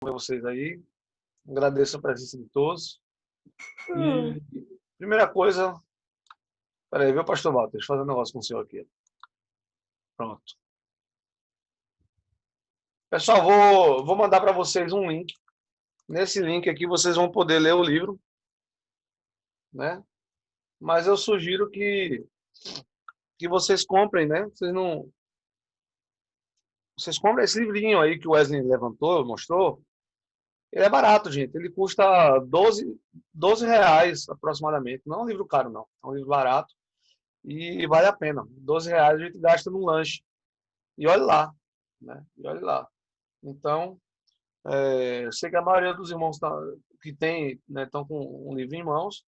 ver vocês aí. Agradeço a presença de todos. E primeira coisa, peraí, viu, pastor Walter? Deixa eu fazer um negócio com o senhor aqui. Pronto. Pessoal, vou mandar para vocês um link. Nesse link aqui vocês vão poder ler o livro, né? Mas eu sugiro que vocês comprem, né? Vocês comprem esse livrinho aí que o Wesley levantou, mostrou. Ele é barato, gente. Ele custa doze reais aproximadamente. Não é um livro caro, não. É um livro barato e vale a pena. R$ 12 a gente gasta num lanche. E olhe lá, né? E olhe lá. Então, eu sei que a maioria dos irmãos que tem, né, estão com um livro em mãos.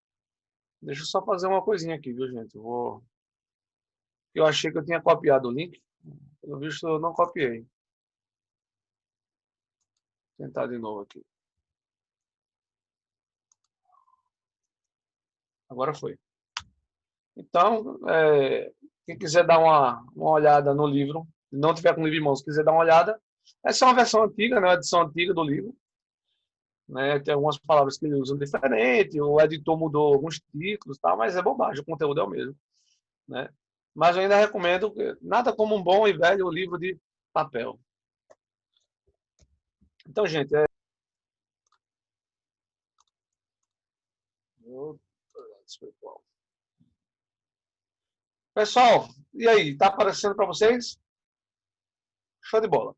Deixa eu só fazer uma coisinha aqui, viu, gente? Eu achei que eu tinha copiado o link. Pelo visto, eu não copiei. Vou tentar de novo aqui. Agora foi. Então, quem quiser dar uma olhada no livro, não tiver com o livro em mãos, quiser dar uma olhada, essa é uma versão antiga, né, uma edição antiga do livro. Né, tem algumas palavras que ele usa diferente, o editor mudou alguns títulos, tá, mas é bobagem, o conteúdo é o mesmo. Né? Mas eu ainda recomendo, nada como um bom e velho livro de papel. Então, gente, pessoal, e aí, tá aparecendo para vocês? Show de bola.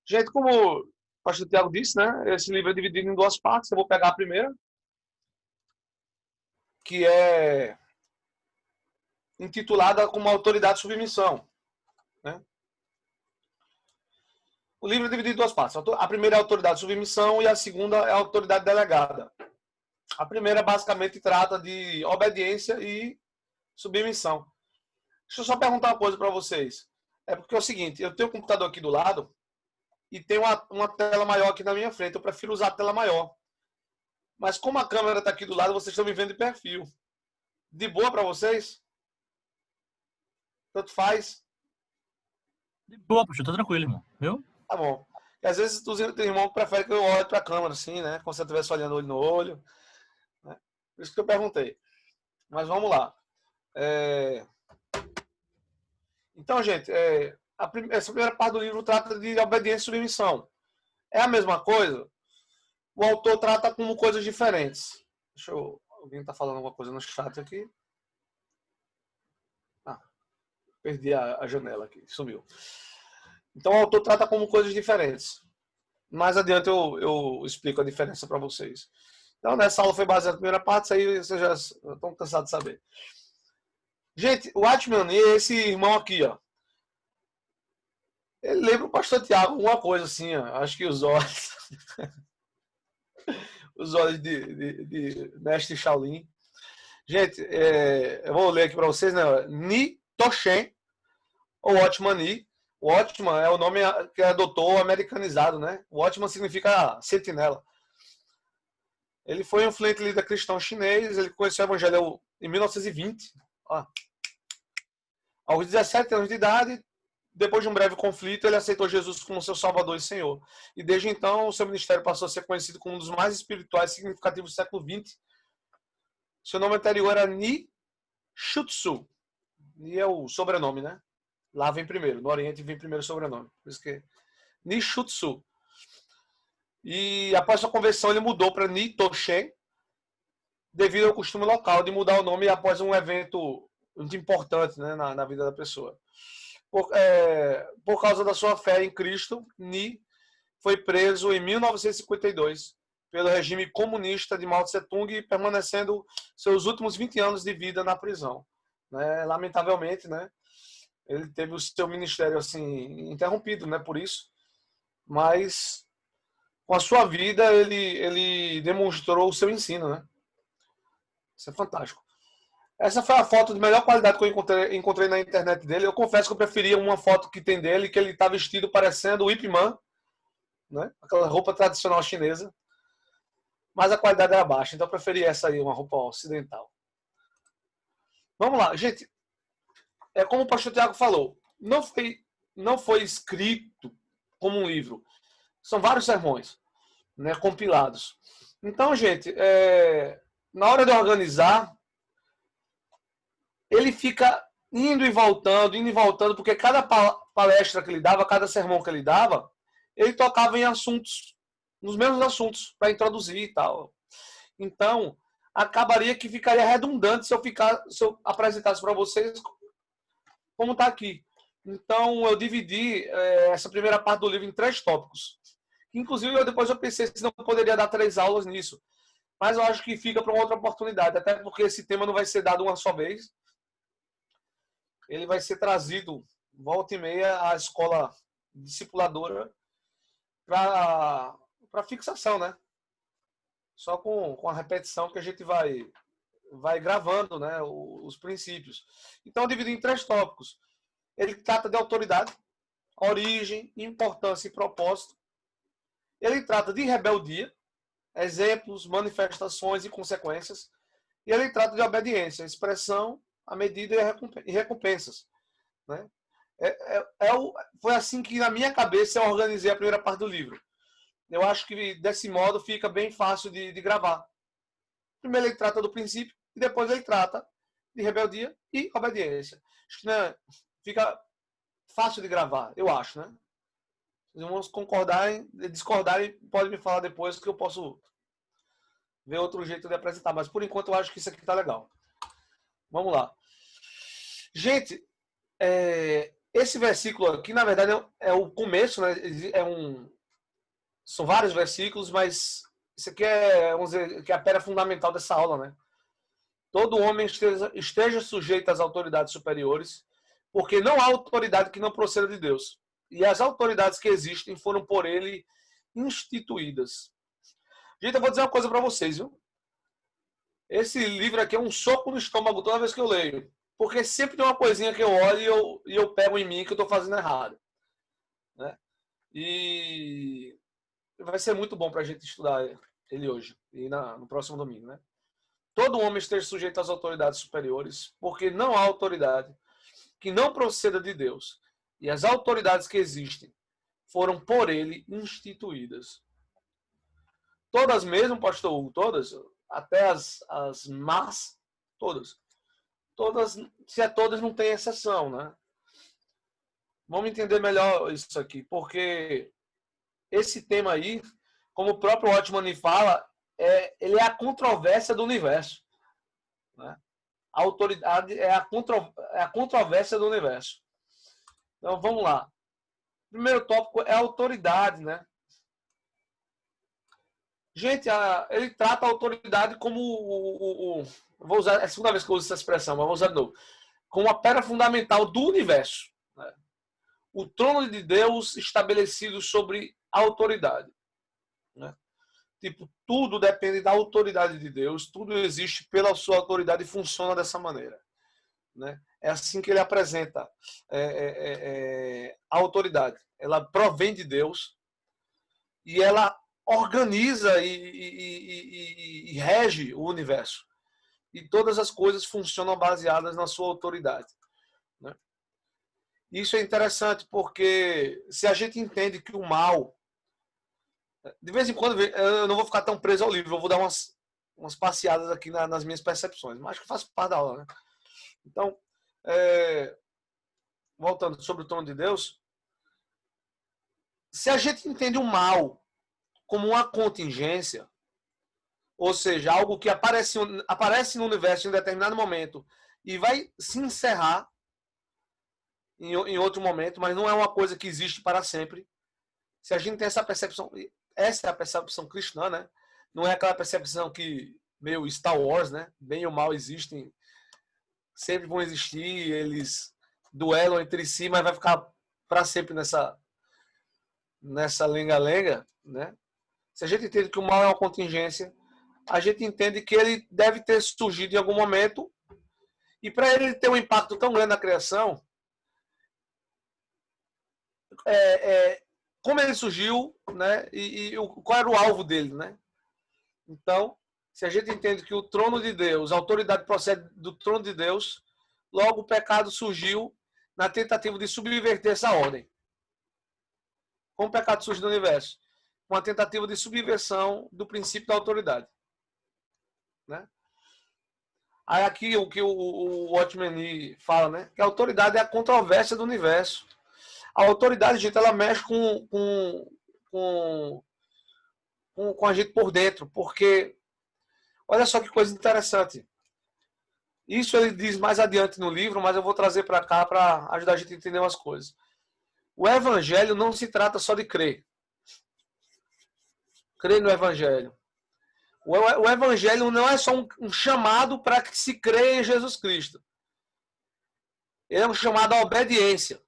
Gente, como o pastor Tiago disse, né? Esse livro é dividido em duas partes. Eu vou pegar a primeira, que é intitulada como Autoridade de Submissão. Né? O livro é dividido em duas partes. A primeira é a autoridade de submissão e a segunda é a autoridade delegada. A primeira basicamente trata de obediência e submissão. Deixa eu só perguntar uma coisa para vocês. É porque é o seguinte, eu tenho o computador aqui do lado e tem uma tela maior aqui na minha frente. Eu prefiro usar a tela maior. Mas como a câmera está aqui do lado, vocês estão me vendo de perfil. De boa para vocês? Tanto faz? De boa, puxa, tá tranquilo, irmão. Viu? Tá bom. E às vezes tem irmão que prefere que eu olhe para a câmera, assim, né? Como se eu estivesse olhando olho no olho. Né? Por isso que eu perguntei. Mas vamos lá. Então, gente, essa primeira parte do livro trata de obediência e submissão. É a mesma coisa? O autor trata como coisas diferentes. Alguém está falando alguma coisa no chat aqui? Perdi a janela aqui, sumiu. Então, o autor trata como coisas diferentes. Mais adiante eu explico a diferença para vocês. Então, nessa aula foi baseada na primeira parte, isso aí vocês já estão cansados de saber. Gente, o Watchman é esse irmão aqui, ó. Ele lembra o pastor Tiago alguma coisa assim, ó. Acho que os olhos. Os olhos de mestre Shaolin. Gente, eu vou ler aqui para vocês, né? Ni Toshen, ou Watchman Ni. Watchman é o nome que adotou americanizado, né? Watchman significa sentinela. Ele foi um influente líder cristão chinês, ele conheceu o evangelho em 1920. Ó. Aos 17 anos de idade, depois de um breve conflito, ele aceitou Jesus como seu Salvador e Senhor. E desde então, o seu ministério passou a ser conhecido como um dos mais espirituais e significativos do século XX. Seu nome anterior era Ni Shutsu. Ni é o sobrenome, né? Lá vem primeiro. No Oriente vem primeiro o sobrenome. Por isso que Ni Shutsu. E após sua conversão, ele mudou para Ni Toshen, devido ao costume local de mudar o nome após um evento muito importante, né, na vida da pessoa. Por causa da sua fé em Cristo, Ni foi preso em 1952 pelo regime comunista de Mao Tse-tung, permanecendo seus últimos 20 anos de vida na prisão. Né? Lamentavelmente, né, ele teve o seu ministério assim interrompido, né, por isso, mas com a sua vida ele demonstrou o seu ensino, né? Isso é fantástico. Essa foi a foto de melhor qualidade que eu encontrei na internet dele. Eu confesso que eu preferia uma foto que tem dele, que ele está vestido parecendo o Ip Man, né? Aquela roupa tradicional chinesa. Mas a qualidade era baixa, então eu preferi essa aí, uma roupa ocidental. Vamos lá, gente. É como o pastor Tiago falou, não foi escrito como um livro. São vários sermões, né, compilados. Então, gente, na hora de organizar, ele fica indo e voltando, porque cada palestra que ele dava, cada sermão que ele dava, ele tocava em assuntos, nos mesmos assuntos, para introduzir e tal. Então, acabaria que ficaria redundante se eu apresentasse para vocês como está aqui. Então, eu dividi essa primeira parte do livro em 3 tópicos. Inclusive, depois eu pensei se não poderia dar 3 aulas nisso. Mas eu acho que fica para uma outra oportunidade, até porque esse tema não vai ser dado uma só vez. Ele vai ser trazido, volta e meia, à escola discipuladora para fixação, né? Só com a repetição que a gente vai gravando, né, os princípios. Então, eu dividi em 3 tópicos. Ele trata de autoridade, origem, importância e propósito. Ele trata de rebeldia, exemplos, manifestações e consequências. E ele trata de obediência, expressão, a medida e recompensas. Né? Foi assim que, na minha cabeça, eu organizei a primeira parte do livro. Eu acho que, desse modo, fica bem fácil de gravar. Primeiro ele trata do princípio e depois ele trata de rebeldia e obediência. Acho que, né, fica fácil de gravar, eu acho, né? Vocês vão concordarem, discordarem, podem me falar depois que eu posso ver outro jeito de apresentar. Mas, por enquanto, eu acho que isso aqui tá legal. Vamos lá. Gente, esse versículo aqui, na verdade, é o começo, né? São vários versículos, mas isso aqui vamos dizer, que é a pedra fundamental dessa aula, né? Todo homem esteja sujeito às autoridades superiores, porque não há autoridade que não proceda de Deus. E as autoridades que existem foram por ele instituídas. Gente, eu vou dizer uma coisa para vocês, viu? Esse livro aqui é um soco no estômago toda vez que eu leio. Porque sempre tem uma coisinha que eu olho e eu pego em mim que eu estou fazendo errado. Né? E vai ser muito bom para a gente estudar ele hoje e no próximo domingo. Né? Todo homem esteja sujeito às autoridades superiores, porque não há autoridade que não proceda de Deus. E as autoridades que existem foram por ele instituídas. Todas mesmo, pastor Hugo, todas, até as más, todas. Todas, se é todas, não tem exceção, né? Vamos entender melhor isso aqui, porque esse tema aí, como o próprio Watchman fala, ele é a controvérsia do universo. Né? A autoridade é a controvérsia do universo. Então, vamos lá. O primeiro tópico é a autoridade, né? Gente, ele trata a autoridade como vou usar, é a segunda vez que eu uso essa expressão, mas vou usar de novo. Como a pedra fundamental do universo. Né? O trono de Deus estabelecido sobre a autoridade. Né? Tipo, tudo depende da autoridade de Deus, tudo existe pela sua autoridade e funciona dessa maneira. Né? É assim que ele apresenta a autoridade. Ela provém de Deus e ela organiza e rege o universo. E todas as coisas funcionam baseadas na sua autoridade. Né? Isso é interessante porque se a gente entende que o mal... De vez em quando, eu não vou ficar tão preso ao livro, eu vou dar umas passeadas aqui nas minhas percepções, mas acho que faz parte da aula. Né? Então, voltando sobre o trono de Deus, se a gente entende o mal como uma contingência, ou seja, algo que aparece no universo em um determinado momento e vai se encerrar em outro momento, mas não é uma coisa que existe para sempre. Se a gente tem essa percepção, essa é a percepção cristã, né? Não é aquela percepção que meio Star Wars, né? Bem ou mal existem, sempre vão existir, eles duelam entre si, mas vai ficar para sempre nessa lenga-lenga, né? Se a gente entende que o mal é uma contingência, a gente entende que ele deve ter surgido em algum momento e para ele ter um impacto tão grande na criação, como ele surgiu, né? E qual era o alvo dele, né? Então, se a gente entende que o trono de Deus, a autoridade procede do trono de Deus, logo o pecado surgiu na tentativa de subverter essa ordem. Como o pecado surge no universo? uma tentativa de subversão do princípio da autoridade. Né? Aí aqui o que o Watchman Nee fala, né? Que a autoridade é a controvérsia do universo. A autoridade, gente, ela mexe com a gente por dentro, porque olha só que coisa interessante. Isso ele diz mais adiante no livro, mas eu vou trazer para cá para ajudar a gente a entender umas coisas. O evangelho não se trata só de crer. Crer no evangelho. O evangelho não é só um chamado para que se creia em Jesus Cristo. Ele é um chamado à obediência.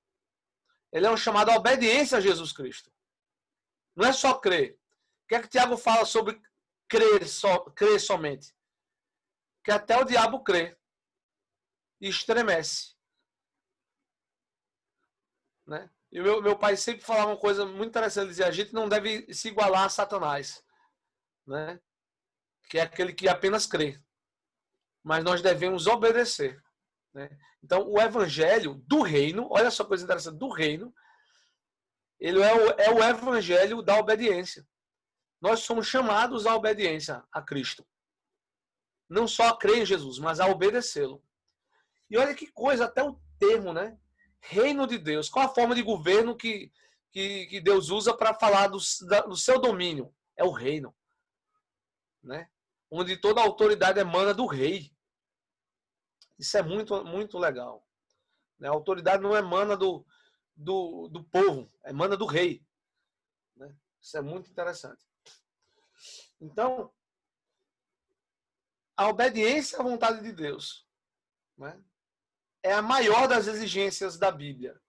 Ele é um chamado à obediência a Jesus Cristo. Não é só crer. O que é que Tiago fala sobre crer somente? Que até o diabo crê e estremece. Né? E o meu pai sempre falava uma coisa muito interessante. Ele dizia, a gente não deve se igualar a Satanás. Né? Que é aquele que apenas crê. Mas nós devemos obedecer. Né? Então, o evangelho do reino, olha só coisa interessante, do reino, ele é o evangelho da obediência. Nós somos chamados à obediência a Cristo. Não só a crer em Jesus, mas a obedecê-lo. E olha que coisa, até o termo, né? Reino de Deus. Qual a forma de governo que Deus usa para falar do seu domínio? É o reino. Né? Onde toda a autoridade emana do rei. Isso é muito, muito legal. A autoridade não emana do povo, emana do rei. Né? Isso é muito interessante. Então, a obediência à vontade de Deus, né, é a maior das exigências da Bíblia.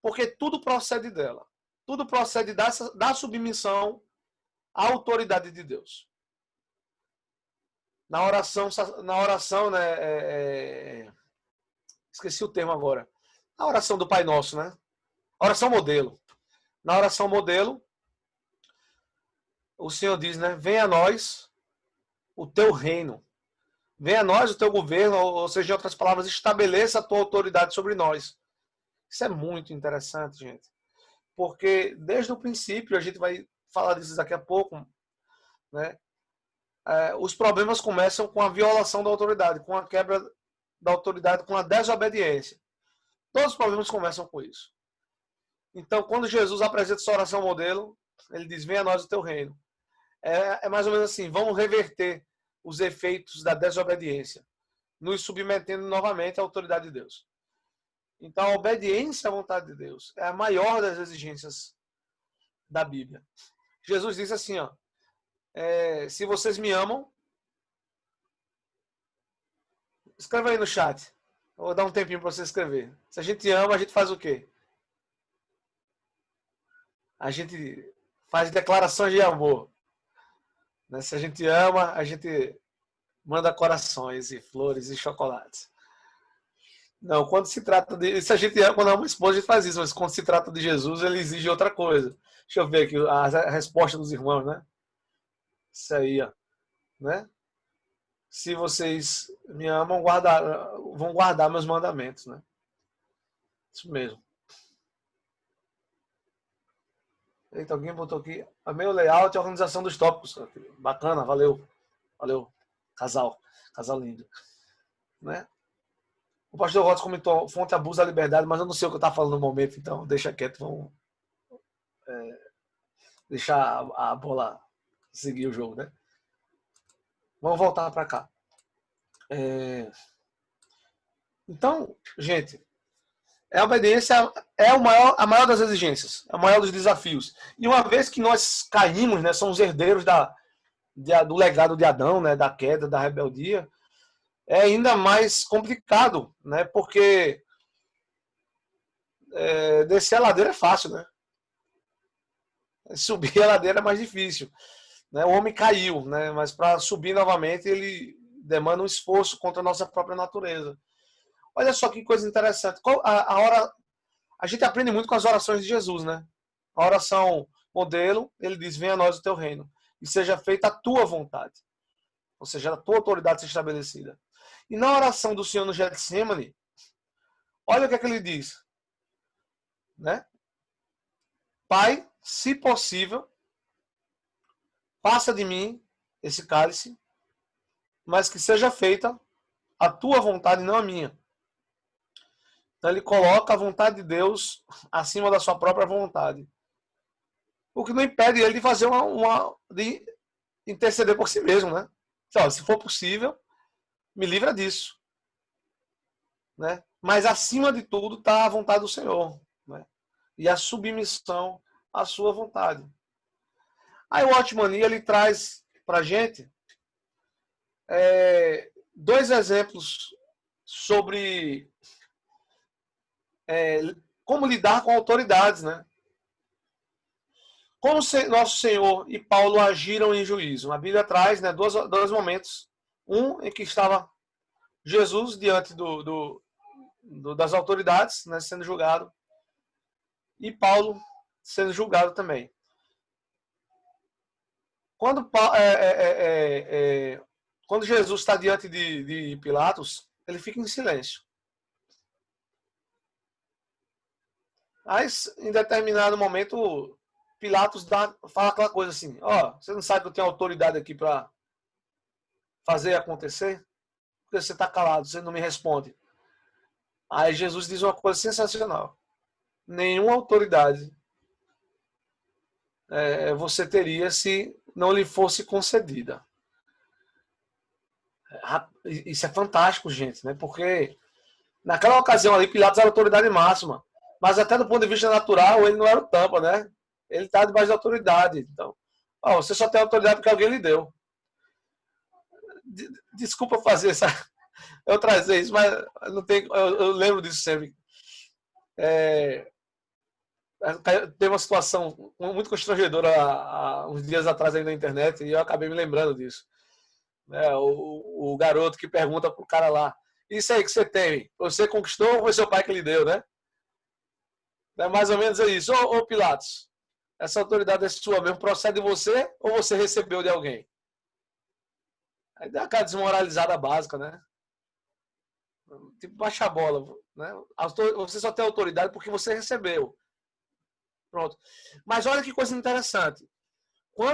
Porque tudo procede dela. Tudo procede da submissão à autoridade de Deus. Na oração, né, esqueci o termo agora. Na oração do Pai Nosso, né? Oração modelo. Na oração modelo, o Senhor diz, né? Venha a nós o teu reino. Venha a nós o teu governo, ou seja, em outras palavras, estabeleça a tua autoridade sobre nós. Isso é muito interessante, gente. Porque desde o princípio, a gente vai falar disso daqui a pouco, né? Os problemas começam com a violação da autoridade, com a quebra da autoridade, com a desobediência. Todos os problemas começam com isso. Então, quando Jesus apresenta essa oração modelo, ele diz, venha a nós o teu reino. É mais ou menos assim, vamos reverter os efeitos da desobediência, nos submetendo novamente à autoridade de Deus. Então, a obediência à vontade de Deus é a maior das exigências da Bíblia. Jesus disse assim, ó, se vocês me amam, escreva aí no chat. Eu vou dar um tempinho para você escrever. Se a gente ama, a gente faz o quê? A gente faz declarações de amor. Né? Se a gente ama, a gente manda corações e flores e chocolates. Não, quando se trata de... Se a gente ama, quando é uma esposa, a gente faz isso. Mas quando se trata de Jesus, ele exige outra coisa. Deixa eu ver aqui a resposta dos irmãos, né? Isso aí, ó. Né? Se vocês me amam, vão guardar meus mandamentos, né? Isso mesmo. Eita, alguém botou aqui. Amei o layout e a organização dos tópicos. Bacana, valeu. Valeu, casal. Casal lindo. Né? O pastor Rodas comentou, fonte abusa da liberdade, mas eu não sei o que eu estava falando no momento, então deixa quieto, vamos deixar a bola seguir o jogo, né? Vamos voltar para cá. Então, gente, a obediência é a maior das exigências, a maior dos desafios. E uma vez que nós caímos, né, somos herdeiros do legado de Adão, né, da queda, da rebeldia, é ainda mais complicado, né, porque descer a ladeira é fácil, né? Subir a ladeira é mais difícil. Né? O homem caiu, né? Mas para subir novamente ele demanda um esforço contra a nossa própria natureza. Olha só que coisa interessante. A gente aprende muito com as orações de Jesus, né? A oração modelo, ele diz, venha a nós o teu reino e seja feita a tua vontade. Ou seja, a tua autoridade seja estabelecida. E na oração do Senhor no Getsemane, olha o que é que ele diz. Né? Pai, se possível, passa de mim esse cálice, mas que seja feita a tua vontade, não a minha. Então ele coloca a vontade de Deus acima da sua própria vontade. O que não impede ele de fazer de interceder por si mesmo, né? Então, se for possível, me livra disso. Né? Mas acima de tudo está a vontade do Senhor, né? E a submissão à sua vontade. Aí o Watchman Nee, ele traz para a gente dois exemplos sobre como lidar com autoridades, né? Como nosso Senhor e Paulo agiram em juízo. A Bíblia traz, né, dois momentos. Um em que estava Jesus diante das autoridades, né, sendo julgado, e Paulo sendo julgado também. Quando Jesus está diante de Pilatos, ele fica em silêncio. Mas, em determinado momento, Pilatos fala aquela coisa assim: ó, você não sabe que eu tenho autoridade aqui para fazer acontecer? Porque você está calado, você não me responde. Aí Jesus diz uma coisa sensacional: nenhuma autoridade você teria se não lhe fosse concedida. Isso é fantástico, gente, né? Porque naquela ocasião ali, Pilatos era a autoridade máxima. Mas até do ponto de vista natural, ele não era o tampa, né? Ele está debaixo da autoridade. Então, você só tem autoridade porque alguém lhe deu. Desculpa fazer eu trazer isso, mas não tem, eu lembro disso sempre. Teve uma situação muito constrangedora há uns dias atrás aí na internet e eu acabei me lembrando disso. O garoto que pergunta pro cara lá: isso aí que você tem, você conquistou ou foi seu pai que lhe deu, né? É mais ou menos isso. Ô Pilatos, essa autoridade é sua mesmo, procede de você ou você recebeu de alguém? Aí dá aquela desmoralizada básica, né? Tipo, baixa a bola, né? Você só tem autoridade porque você recebeu. Pronto. Mas olha que coisa interessante. Qual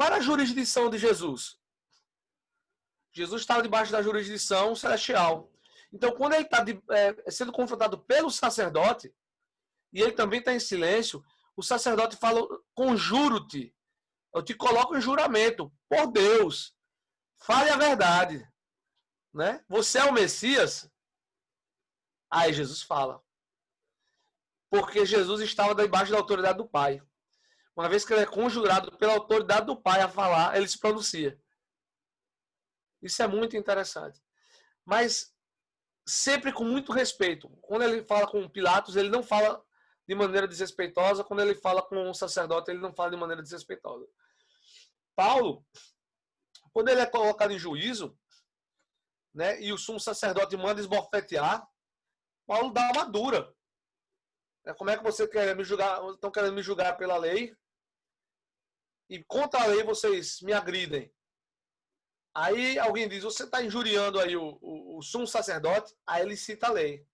era a jurisdição de Jesus? Jesus estava debaixo da jurisdição celestial. Então, quando ele está sendo confrontado pelo sacerdote, e ele também está em silêncio, o sacerdote fala: conjuro-te, eu te coloco em juramento, por Deus, fale a verdade. Né? Você é o Messias? Aí Jesus fala. Porque Jesus estava debaixo da autoridade do Pai. Uma vez que ele é conjurado pela autoridade do Pai a falar, ele se pronuncia. Isso é muito interessante. Mas sempre com muito respeito. Quando ele fala com Pilatos, ele não fala de maneira desrespeitosa. Quando ele fala com o sacerdote, ele não fala de maneira desrespeitosa. Paulo, quando ele é colocado em juízo, né, e o sumo sacerdote manda esbofetear, Paulo dá uma dura. Como é que você quer me julgar? Estão querendo me julgar pela lei e contra a lei vocês me agridem. Aí alguém diz: você está injuriando aí o sumo sacerdote? Aí ele cita a lei: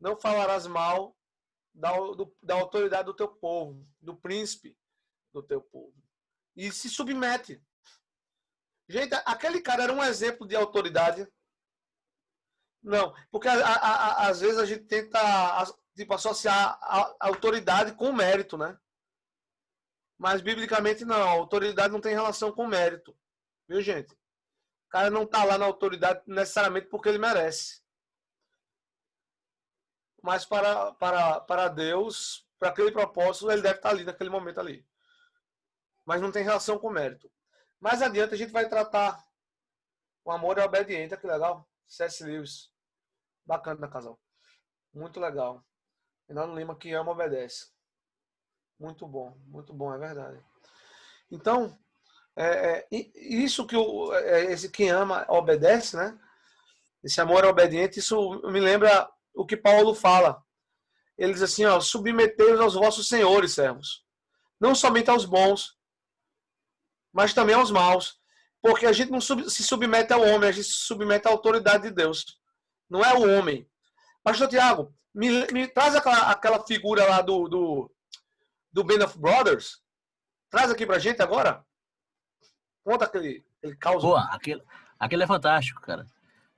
não falarás mal da autoridade do teu povo, do príncipe do teu povo. E se submete. Gente, aquele cara era um exemplo de autoridade. Não, porque às vezes a gente tenta associar a autoridade com mérito, né? Mas biblicamente não, a autoridade não tem relação com mérito. Viu, gente? O cara não está lá na autoridade necessariamente porque ele merece. Mas para Deus, para aquele propósito, ele deve estar ali naquele momento ali. Mas não tem relação com mérito. Mais adiante a gente vai tratar o amor é obediente. Que legal. C.S. Lewis. Bacana, casal. Muito legal. Renato Lima, que ama, obedece. Muito bom, é verdade. Então, isso que esse quem ama obedece, né? Esse amor é obediente, isso me lembra o que Paulo fala. Ele diz assim: ó, submetei-vos aos vossos senhores, servos. Não somente aos bons, mas também aos maus. Porque a gente não se submete ao homem, a gente se submete à autoridade de Deus. Não é o homem. Pastor Tiago, me traz aquela figura lá do Band of Brothers. Traz aqui pra gente agora. Conta aquele caos. Pô, aquele é fantástico, cara.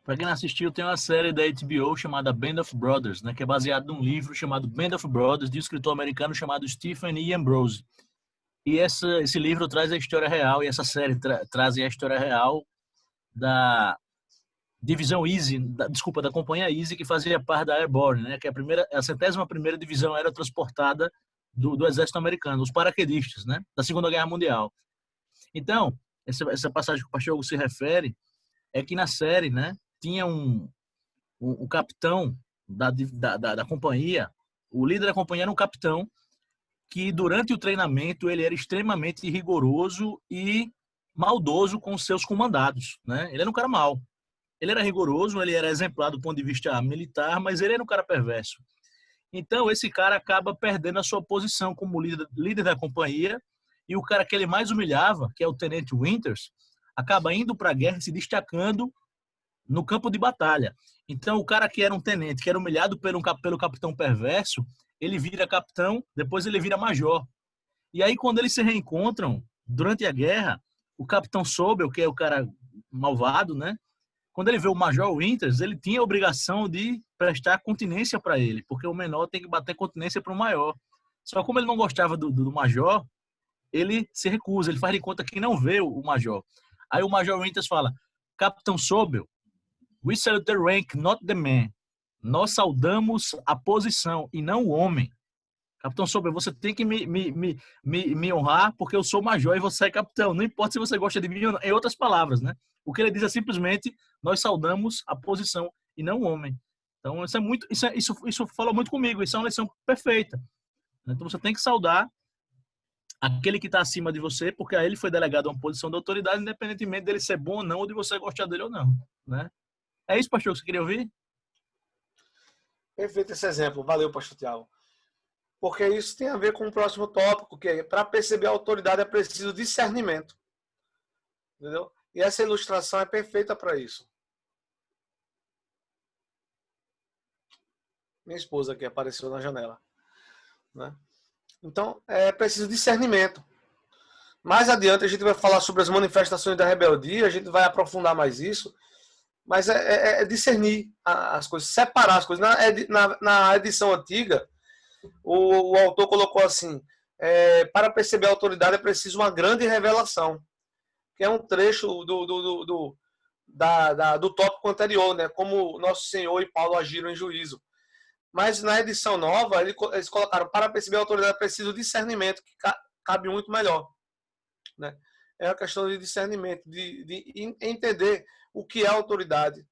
Pra quem não assistiu, tem uma série da HBO chamada Band of Brothers, né? Que é baseado num livro chamado Band of Brothers, de um escritor americano chamado Stephen E. Ambrose. E esse livro traz a história real, e essa série traz a história real da divisão Easy, da companhia Easy, que fazia parte da Airborne, né? Que é a 101ª divisão aerotransportada do exército americano, os paraquedistas, né? Da Segunda Guerra Mundial. Então, essa passagem que o pastor Hugo se refere é que na série, né? Tinha o capitão da companhia, o líder da companhia era um capitão que durante o treinamento ele era extremamente rigoroso e maldoso com os seus comandados, né? Ele era um cara mau. Ele era rigoroso, ele era exemplar do ponto de vista militar, mas ele era um cara perverso. Então, esse cara acaba perdendo a sua posição como líder da companhia, e o cara que ele mais humilhava, que é o Tenente Winters, acaba indo para a guerra e se destacando no campo de batalha. Então, o cara que era um tenente, que era humilhado pelo capitão perverso, ele vira capitão, depois ele vira major. E aí, quando eles se reencontram, durante a guerra, o capitão Sobel, que é o cara malvado, né? Quando ele vê o Major Winters, ele tinha a obrigação de prestar continência para ele, porque o menor tem que bater continência para o maior. Só como ele não gostava do Major, ele se recusa, ele faz de conta que não vê o Major. Aí o Major Winters fala: Capitão Sobel, we salute the rank, not the man. Nós saudamos a posição e não o homem. Capitão Sobel, você tem que me honrar porque eu sou major e você é capitão. Não importa se você gosta de mim ou não. Em outras palavras, né? O que ele diz é simplesmente: nós saudamos a posição e não o homem. Então, isso fala muito comigo. Isso é uma lição perfeita. Então, você tem que saudar aquele que está acima de você, porque a ele foi delegado uma posição de autoridade, independentemente dele ser bom ou não, ou de você gostar dele ou não, né? É isso, pastor, que você queria ouvir? Perfeito esse exemplo. Valeu, pastor Tiago. Porque isso tem a ver com o próximo tópico, que é, para perceber a autoridade é preciso discernimento. Entendeu? E essa ilustração é perfeita para isso. Minha esposa aqui apareceu na janela, né? Então, é preciso discernimento. Mais adiante a gente vai falar sobre as manifestações da rebeldia, a gente vai aprofundar mais isso, mas é discernir as coisas, separar as coisas. Na edição antiga, o autor colocou assim: para perceber a autoridade é preciso uma grande revelação, que é um trecho do tópico anterior, né? Como Nosso Senhor e Paulo agiram em juízo. Mas na edição nova, eles colocaram: para perceber a autoridade é preciso discernimento, que cabe muito melhor, né? É uma questão de discernimento, de entender o que é autoridade,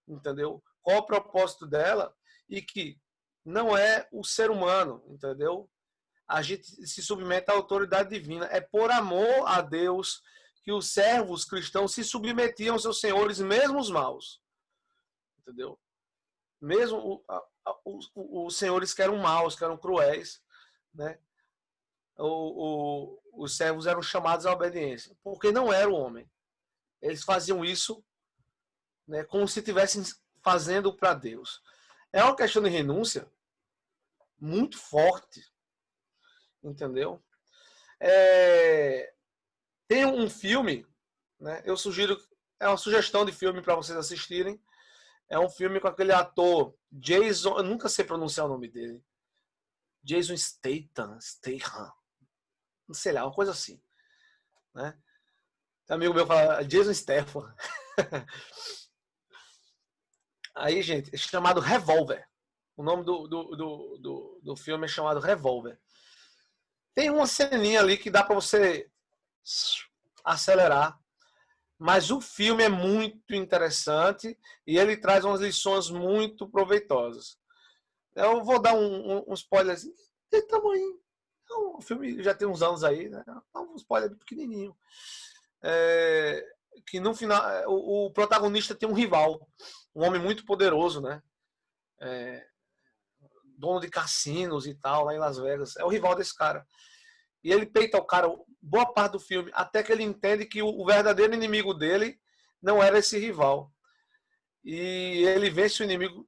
entendeu? Qual o propósito dela, e que não é o ser humano, entendeu? A gente se submete à autoridade divina. É por amor a Deus que os servos cristãos se submetiam aos seus senhores, mesmo os maus, entendeu? Mesmo os senhores que eram maus, que eram cruéis, né? Os servos eram chamados à obediência, porque não era o homem. Eles faziam isso, né, como se estivessem fazendo para Deus. É uma questão de renúncia muito forte, entendeu? Tem um filme, né, eu sugiro, é uma sugestão de filme para vocês assistirem. É um filme com aquele ator Jason, eu nunca sei pronunciar o nome dele. Jason Statham, não sei lá, uma coisa assim, né? Um amigo meu fala Jason Statham. Aí, gente, é chamado Revolver. O nome do filme é chamado Revolver. Tem uma ceninha ali que dá para você acelerar, mas o filme é muito interessante e ele traz umas lições muito proveitosas. Eu vou dar um spoiler de tamanho. O filme já tem uns anos aí, né? Um spoiler pequenininho. Que no final o protagonista tem um rival, um homem muito poderoso, né? Dono de cassinos e tal, lá em Las Vegas. É o rival desse cara. E ele peita o cara boa parte do filme, até que ele entende que o verdadeiro inimigo dele não era esse rival. E ele vence o inimigo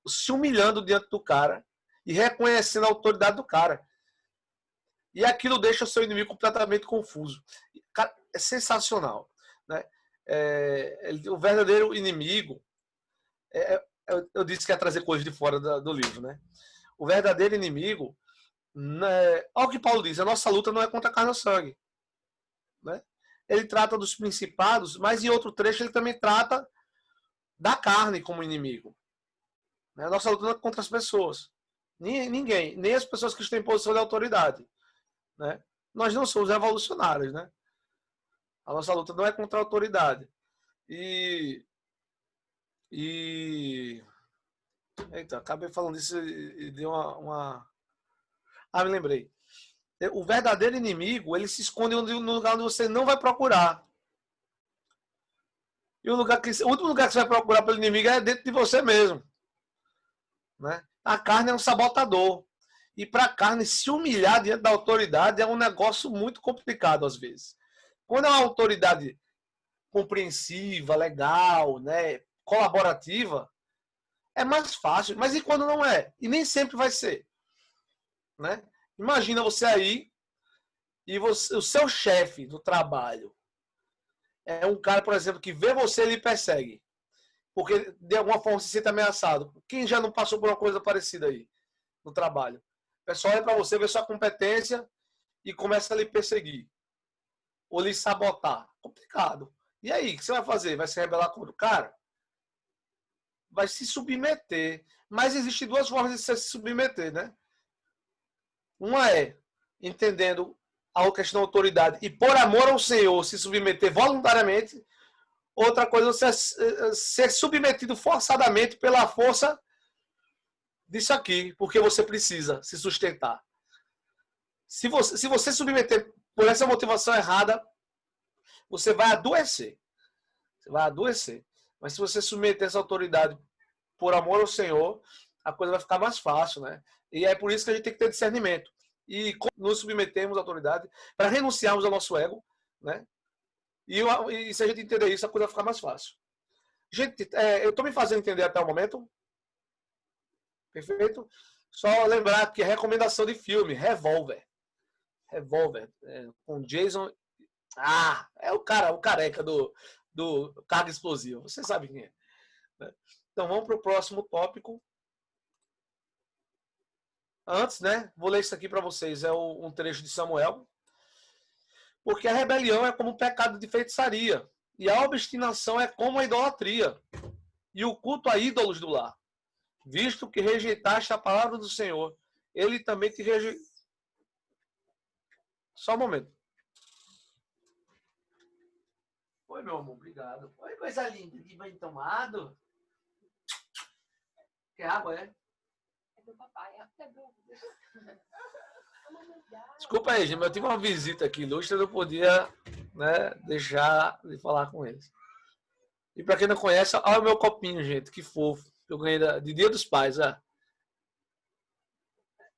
se humilhando diante do cara e reconhecendo a autoridade do cara. E aquilo deixa o seu inimigo completamente confuso. Cara, é sensacional, né? O verdadeiro inimigo, eu disse que ia trazer coisas de fora do livro, né? O verdadeiro inimigo, né, olha o que Paulo diz, a nossa luta não é contra carne ou sangue, né? Ele trata dos principados, mas em outro trecho ele também trata da carne como inimigo. Né? A nossa luta não é contra as pessoas. Ninguém, nem as pessoas que estão em posição de autoridade. Né? Nós não somos revolucionários, né? A nossa luta não é contra a autoridade. E eita, acabei falando disso e deu uma... Ah, me lembrei. O verdadeiro inimigo, ele se esconde no lugar onde você não vai procurar. E o último lugar que você vai procurar pelo inimigo é dentro de você mesmo. Né? A carne é um sabotador. E para a carne se humilhar diante da autoridade é um negócio muito complicado às vezes. Quando é uma autoridade compreensiva, legal, né, colaborativa, é mais fácil. Mas e quando não é? E nem sempre vai ser. Né? Imagina você aí e o seu chefe do trabalho é um cara, por exemplo, que vê você e lhe persegue. Porque de alguma forma se sente ameaçado. Quem já não passou por uma coisa parecida aí no trabalho? O pessoal olha para você, vê sua competência e começa a lhe perseguir. Ou lhe sabotar. Complicado. E aí, o que você vai fazer? Vai se rebelar contra o cara? Vai se submeter. Mas existem duas formas de se submeter, né? Uma é entendendo a questão da autoridade e por amor ao Senhor se submeter voluntariamente. Outra coisa é você ser submetido forçadamente pela força disso aqui, porque você precisa se sustentar. Se você submeter por essa motivação errada, você vai adoecer. Você vai adoecer. Mas se você submeter essa autoridade por amor ao Senhor, a coisa vai ficar mais fácil, né? E é por isso que a gente tem que ter discernimento. E nos submetemos à autoridade para renunciarmos ao nosso ego, né? E se a gente entender isso, a coisa vai ficar mais fácil. Gente, eu estou me fazendo entender até o momento? Perfeito? Só lembrar que é recomendação de filme, Revolver. Revolver, com Jason... Ah, é o careca do carga explosiva. Você sabe quem é. Né? Então vamos para o próximo tópico. Antes, né, vou ler isso aqui para vocês. É um trecho de Samuel. Porque a rebelião é como um pecado de feitiçaria. E a obstinação é como a idolatria. E o culto a ídolos do lar. Visto que rejeitaste a palavra do Senhor, ele também te rejeitou. Só um momento. Oi, meu amor, obrigado. Oi, coisa linda, de banho tomado. Quer água, é? É do papai, é dúvida. Desculpa aí, gente, mas eu tive uma visita aqui ilustre, eu não podia, né, deixar de falar com eles. E para quem não conhece, olha o meu copinho, gente, que fofo. Eu ganhei de Dia dos Pais, ó.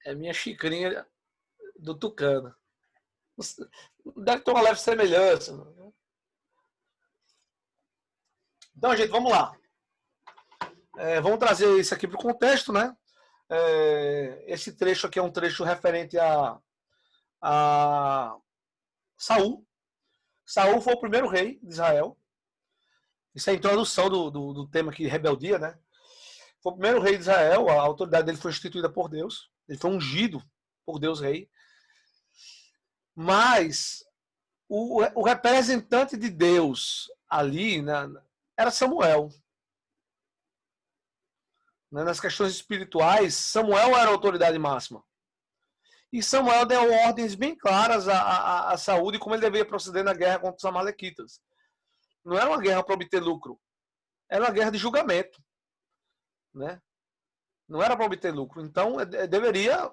É minha xicrinha do Tucano. Deve ter uma leve semelhança. Então, gente, vamos lá. Vamos trazer isso aqui para o contexto, né? Esse trecho aqui é um trecho referente a Saul. Saul foi o primeiro rei de Israel. Isso é a introdução do tema aqui, rebeldia, né? Foi o primeiro rei de Israel, a autoridade dele foi instituída por Deus. Ele foi ungido por Deus rei. Mas o representante de Deus ali, né, era Samuel. Nas questões espirituais, Samuel era a autoridade máxima. E Samuel deu ordens bem claras a Saul de como ele deveria proceder na guerra contra os amalequitas. Não era uma guerra para obter lucro. Era uma guerra de julgamento. Né? Não era para obter lucro. Então, deveria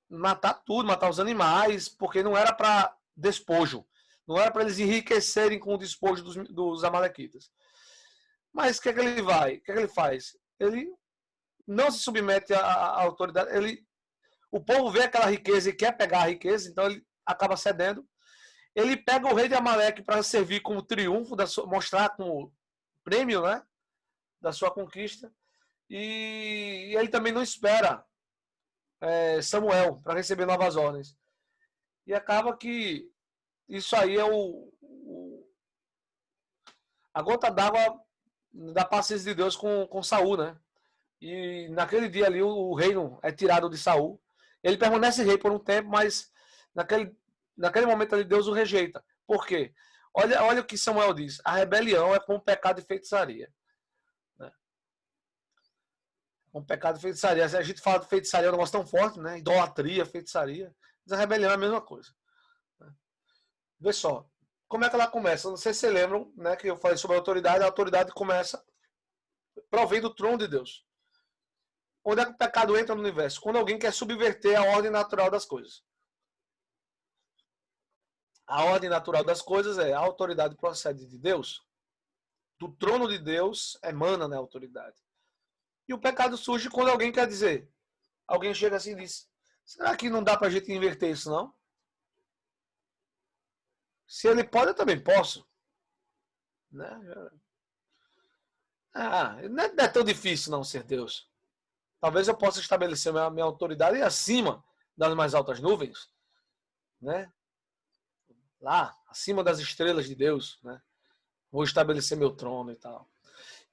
matar tudo, matar os animais, porque não era para despojo. Não era para eles enriquecerem com o despojo dos amalequitas. Mas o que é que ele vai? O que é que ele faz? Ele não se submete à autoridade. O povo vê aquela riqueza e quer pegar a riqueza, então ele acaba cedendo. Ele pega o rei de Amaleque para servir como triunfo, mostrar como prêmio, né, da sua conquista. E ele também não espera Samuel para receber novas ordens. E acaba que isso aí é a gota d'água da paciência de Deus com Saul, né? E naquele dia ali o reino é tirado de Saul. Ele permanece rei por um tempo, mas naquele momento ali Deus o rejeita. Por quê? Olha o que Samuel diz. A rebelião é como um pecado de feitiçaria. Né? Um pecado de feitiçaria. A gente fala de feitiçaria é um negócio tão forte, né? Idolatria, feitiçaria. Mas a rebelião é a mesma coisa. Né? Vê só. Como é que ela começa? Não sei se vocês lembram, né, que eu falei sobre a autoridade começa provém do trono de Deus. Onde é que o pecado entra no universo? Quando alguém quer subverter a ordem natural das coisas. A ordem natural das coisas é a autoridade procede de Deus. Do trono de Deus emana, né, a autoridade. E o pecado surge quando alguém quer dizer. Alguém chega assim e diz: será que não dá pra gente inverter isso, não? Se ele pode, eu também posso. Né? Não é tão difícil não ser Deus. Talvez eu possa estabelecer minha autoridade acima das mais altas nuvens, né? Lá, acima das estrelas de Deus, né? Vou estabelecer meu trono e tal.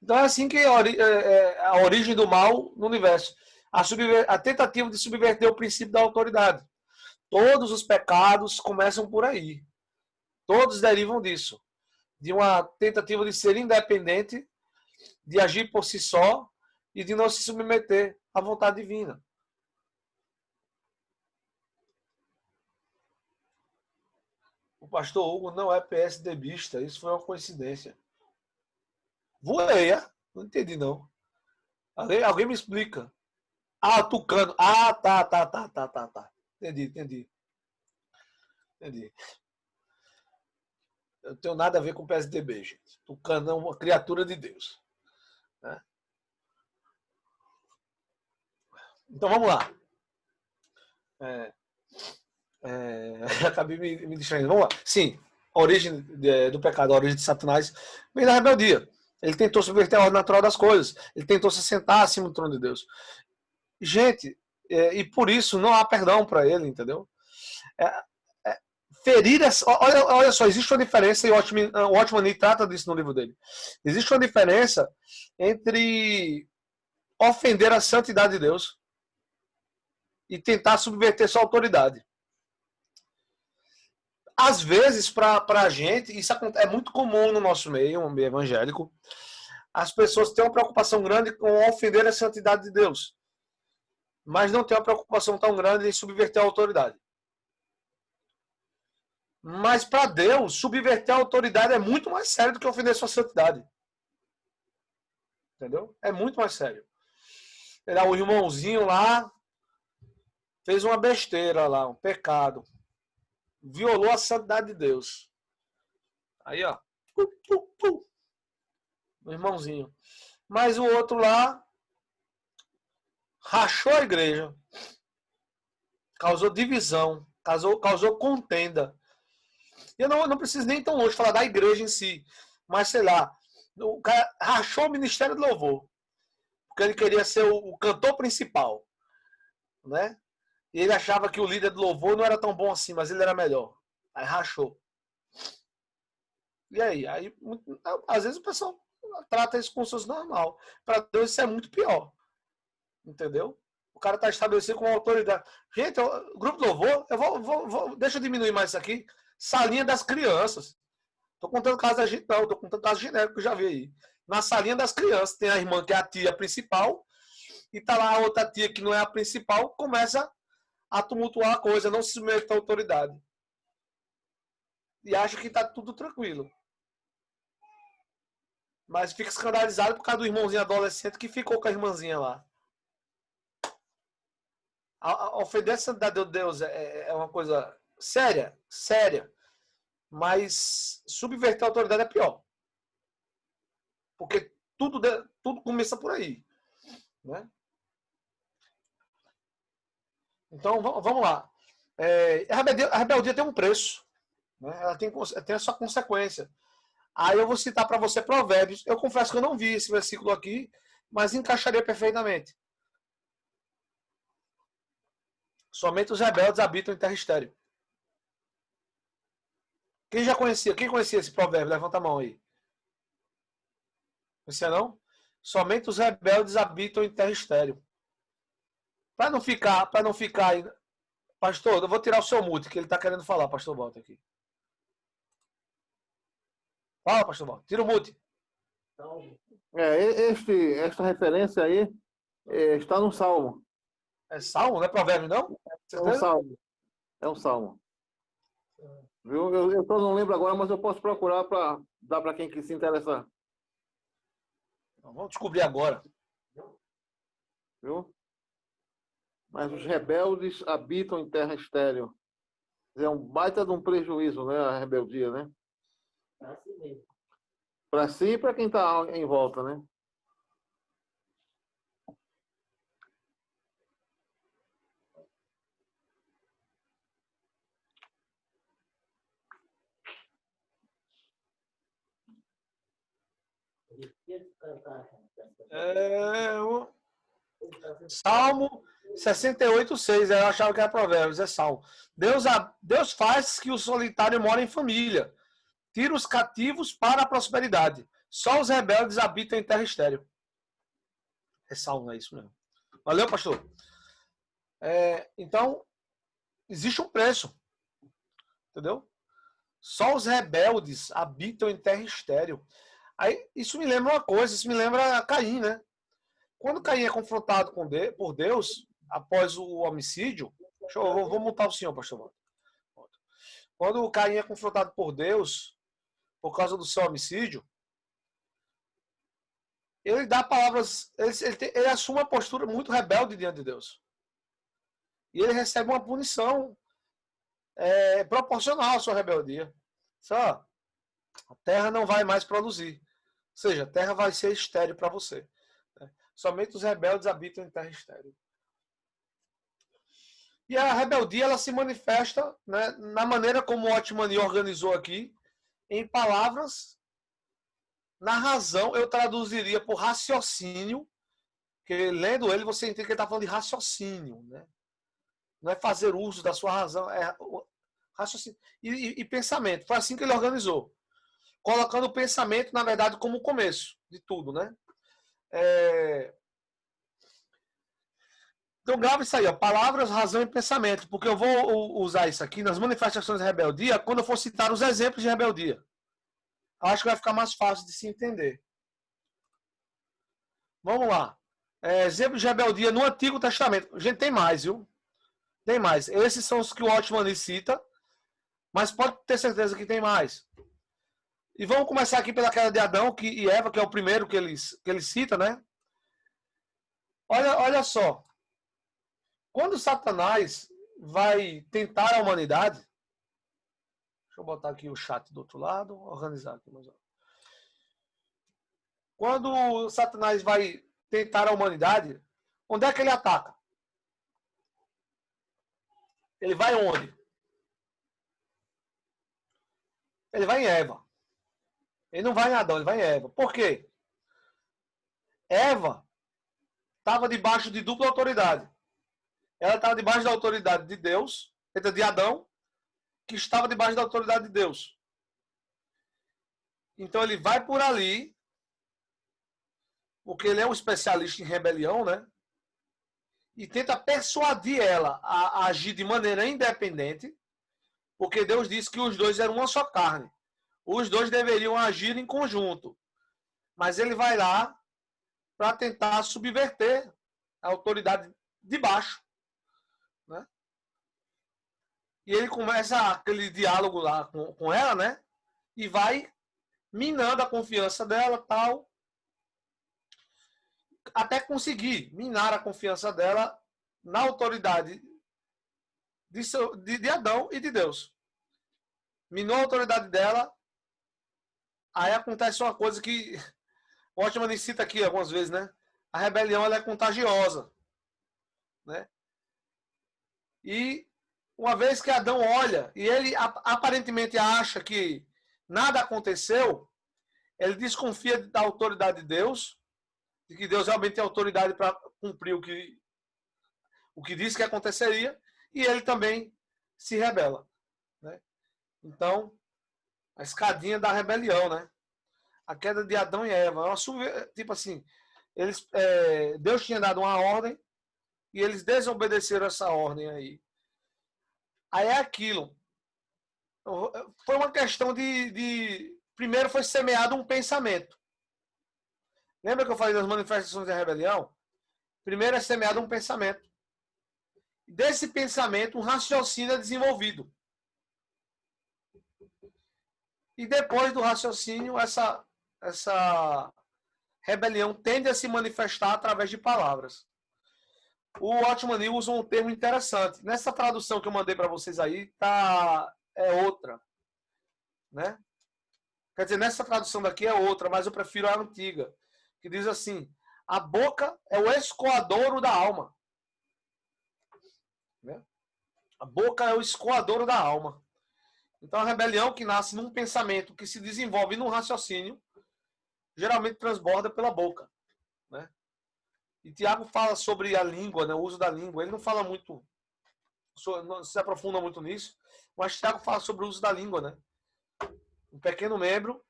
Então é assim que a origem do mal no universo. A tentativa de subverter o princípio da autoridade. Todos os pecados começam por aí. Todos derivam disso. De uma tentativa de ser independente, de agir por si só e de não se submeter à vontade divina. O pastor Hugo não é PSDBista, isso foi uma coincidência. Voei, não entendi não. Alguém me explica. Ah, Tucano. Ah, tá. Entendi. Eu não tenho nada a ver com o PSDB, gente. Tucano é uma criatura de Deus. Né? Então vamos lá. Acabei me distraindo. Vamos lá. Sim, a origem do pecado, a origem de Satanás, vem da rebeldia. Ele tentou subverter a ordem natural das coisas. Ele tentou se sentar acima do trono de Deus. Gente, e por isso não há perdão para ele, entendeu? Ferir olha só, existe uma diferença, e o Watchman trata disso no livro dele. Existe uma diferença entre ofender a santidade de Deus e tentar subverter sua autoridade. Às vezes, para a gente, isso é muito comum no nosso meio, um meio evangélico, as pessoas têm uma preocupação grande com ofender a santidade de Deus, mas não têm uma preocupação tão grande em subverter a autoridade. Mas para Deus, subverter a autoridade é muito mais sério do que ofender sua santidade. Entendeu? É muito mais sério. O irmãozinho lá fez uma besteira lá, um pecado. Violou a santidade de Deus. Aí, ó. O irmãozinho. Mas o outro lá rachou a igreja. Causou divisão. Causou contenda. Eu não preciso nem tão longe falar da igreja em si. Mas, sei lá, o cara rachou o ministério do louvor. Porque ele queria ser o cantor principal. Né? E ele achava que o líder do louvor não era tão bom assim, mas ele era melhor. Aí rachou. E aí? Às vezes o pessoal trata isso como se fosse normal. Para Deus isso é muito pior. Entendeu? O cara está estabelecido com uma autoridade. Gente, o grupo do louvor, deixa eu diminuir mais isso aqui. Salinha das crianças. Estou contando caso da gente, não. Estou contando caso genérico que eu já vi aí. Na salinha das crianças, tem a irmã que é a tia principal, e tá lá a outra tia que não é a principal, começa a tumultuar a coisa, não se submete à autoridade. E acha que está tudo tranquilo. Mas fica escandalizado por causa do irmãozinho adolescente que ficou com a irmãzinha lá. A ofender a santidade de Deus é uma coisa séria, mas subverter a autoridade é pior. Porque tudo começa por aí. Né? Então, vamos lá. A rebeldia tem um preço. Né? Ela tem a sua consequência. Aí eu vou citar para você Provérbios. Eu confesso que eu não vi esse versículo aqui, mas encaixaria perfeitamente. Somente os rebeldes habitam em terra estéril. Quem já conhecia? Quem conhecia esse provérbio? Levanta a mão aí. Conhecia não? Somente os rebeldes habitam em terra estéril. Para não ficar aí. Pastor, eu vou tirar o seu mute, que ele está querendo falar, pastor Walter aqui. Fala, pastor Walter. Tira o mute. Esta referência aí está no Salmo. É salmo, não é provérbio, não? É um salmo. É um salmo. Viu? Eu só não lembro agora, mas eu posso procurar para dar para quem que se interessar. Vamos descobrir agora. Viu? Mas os rebeldes habitam em terra estéril. É um baita de um prejuízo, né? A rebeldia, né? Para si e para quem está em volta, né? Salmo 68:6. Eu achava que era provérbios, é salmo. Deus faz que o solitário more em família. Tira os cativos para a prosperidade. Só os rebeldes habitam em terra estéril. É salmo, é isso mesmo. Valeu, pastor. Então, existe um preço. Entendeu? Só os rebeldes habitam em terra estéril. Aí, isso me lembra uma coisa, isso me lembra Caim, né? Quando Caim é confrontado por Deus, após o homicídio, vou montar o senhor, pastor. Quando o Caim é confrontado por Deus, por causa do seu homicídio, ele dá palavras, ele assume uma postura muito rebelde diante de Deus. E ele recebe uma punição proporcional à sua rebeldia. Só, a terra não vai mais produzir. Ou seja, a terra vai ser estéril para você. Somente os rebeldes habitam em terra estéril. E a rebeldia ela se manifesta, né, na maneira como o Otmani organizou aqui, em palavras, na razão, eu traduziria por raciocínio, que lendo ele você entende que ele está falando de raciocínio. Né? Não é fazer uso da sua razão, é raciocínio. E pensamento. Foi assim que ele organizou. Colocando o pensamento, na verdade, como começo de tudo. Né? Então grava isso aí, ó, palavras, razão e pensamento, porque eu vou usar isso aqui nas manifestações de rebeldia quando eu for citar os exemplos de rebeldia. Acho que vai ficar mais fácil de se entender. Vamos lá. Exemplos de rebeldia no Antigo Testamento. Gente, tem mais, viu? Tem mais. Esses são os que o Otmani cita, mas pode ter certeza que tem mais. E vamos começar aqui pela queda de Adão e Eva, que é o primeiro que ele cita, né? Olha só. Quando Satanás vai tentar a humanidade, deixa eu botar aqui o chat do outro lado, organizar aqui. Quando Satanás vai tentar a humanidade, onde é que ele ataca? Ele vai onde? Ele vai em Eva. Ele não vai em Adão, ele vai em Eva. Por quê? Eva estava debaixo de dupla autoridade. Ela estava debaixo da autoridade de Deus, de Adão, que estava debaixo da autoridade de Deus. Então ele vai por ali, porque ele é um especialista em rebelião, né? E tenta persuadir ela a agir de maneira independente, porque Deus disse que os dois eram uma só carne. Os dois deveriam agir em conjunto. Mas ele vai lá para tentar subverter a autoridade de baixo. Né? E ele começa aquele diálogo lá com ela, né? E vai minando a confiança dela, tal, até conseguir minar a confiança dela na autoridade de Adão e de Deus. Minou a autoridade dela, aí acontece uma coisa que o Otmani cita aqui algumas vezes, né? A rebelião ela é contagiosa. Né? E uma vez que Adão olha, e ele aparentemente acha que nada aconteceu, ele desconfia da autoridade de Deus, de que Deus realmente tem autoridade para cumprir o que disse que aconteceria, e ele também se rebela. Né? Então, A escadinha da rebelião, né? A queda de Adão e Eva. Tipo assim, Deus tinha dado uma ordem e eles desobedeceram essa ordem aí. Aí é aquilo. Foi uma questão primeiro foi semeado um pensamento. Lembra que eu falei das manifestações da rebelião? Primeiro é semeado um pensamento. Desse pensamento, um raciocínio é desenvolvido. E depois do raciocínio, essa rebelião tende a se manifestar através de palavras. O Watchman Nee usa um termo interessante. Nessa tradução que eu mandei para vocês aí, é outra. Né? Quer dizer, nessa tradução daqui é outra, mas eu prefiro a antiga. Que diz assim, a boca é o escoadouro da alma. Né? A boca é o escoadouro da alma. Então, a rebelião que nasce num pensamento, que se desenvolve num raciocínio, geralmente transborda pela boca. Né? E Tiago fala sobre a língua, né? O uso da língua. Ele não fala muito, não se aprofunda muito nisso, mas Tiago fala sobre o uso da língua. Né? Um pequeno membro,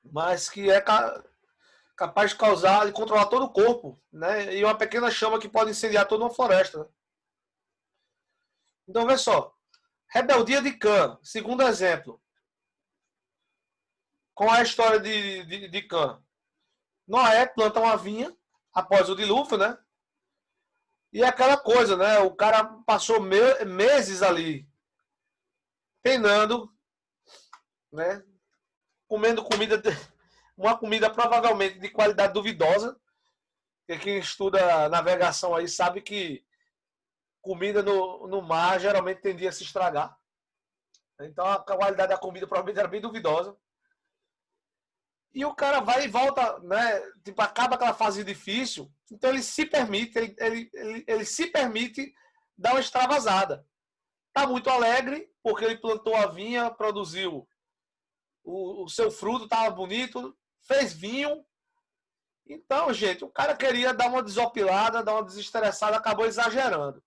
mas que é capaz de causar e controlar todo o corpo. Né? E uma pequena chama que pode incendiar toda uma floresta. Né? Então, vê só. Rebeldia de Cã, segundo exemplo. Com a história de Cã. Noé planta uma vinha após o dilúvio, né? E aquela coisa, né? O cara passou meses ali penando, né? Comendo uma comida provavelmente de qualidade duvidosa. E quem estuda navegação aí sabe que comida no mar geralmente tendia a se estragar. Então a qualidade da comida provavelmente era bem duvidosa. E o cara vai e volta, né? Tipo, acaba aquela fase difícil. Então ele se permite, ele se permite dar uma extravasada. Tá muito alegre, porque ele plantou a vinha, produziu o seu fruto, estava bonito, fez vinho. Então, gente, o cara queria dar uma desopilada, dar uma desestressada, acabou exagerando.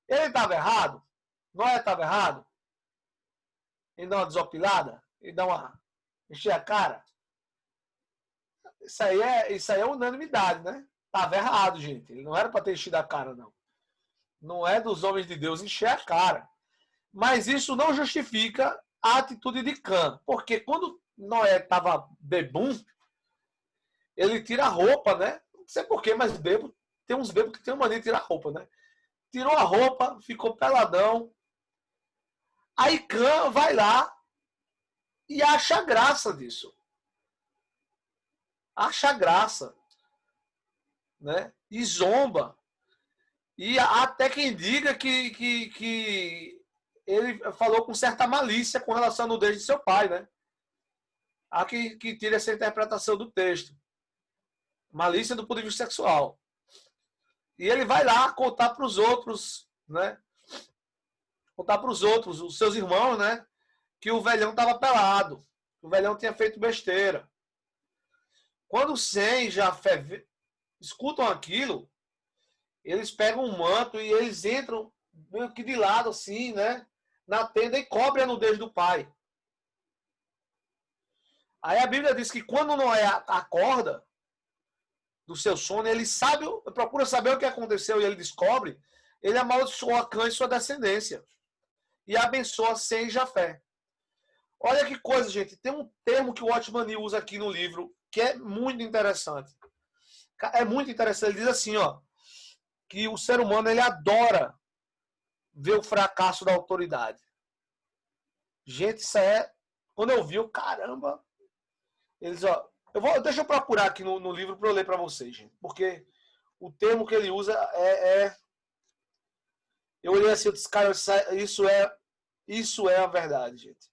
Ele estava errado? Noé estava errado? Em dar uma desopilada? E dar uma... encher a cara? Isso aí é unanimidade, né? Estava errado, gente. Ele não era para ter enchido a cara, não. Não é dos homens de Deus encher a cara. Mas isso não justifica a atitude de Cã. Porque quando Noé estava bebum, ele tira a roupa, né? Não sei porquê, mas bebo. Tem uns bebos que tem uma mania de tirar a roupa, né? Tirou a roupa, ficou peladão. Aí Cã vai lá e acha graça disso. Acha graça. Né? E zomba. E até quem diga que ele falou com certa malícia com relação à nudez de seu pai, né? Há que tira essa interpretação do texto. Malícia do ponto de vista sexual. E ele vai lá contar para os outros, né? Contar para os outros, os seus irmãos, né? Que o velhão estava pelado. O velhão tinha feito besteira. Quando Sem e Jafé escutam aquilo, eles pegam um manto e eles entram meio que de lado assim, né? Na tenda e cobrem a nudez do pai. Aí a Bíblia diz que quando Noé acorda do seu sono, ele procura saber o que aconteceu e ele descobre, ele amaldiçoa Cã e sua descendência. E abençoa Sem e Jafé. Olha que coisa, gente. Tem um termo que o Watchman Nee usa aqui no livro que é muito interessante. É muito interessante. Ele diz assim, ó, que o ser humano ele adora ver o fracasso da autoridade. Gente, isso é... Quando eu vi, caramba... Eles, ó, deixa eu procurar aqui no livro para eu ler para vocês, gente. Porque o termo que ele usa eu olhei assim, eu disse, cara, isso é a verdade, gente.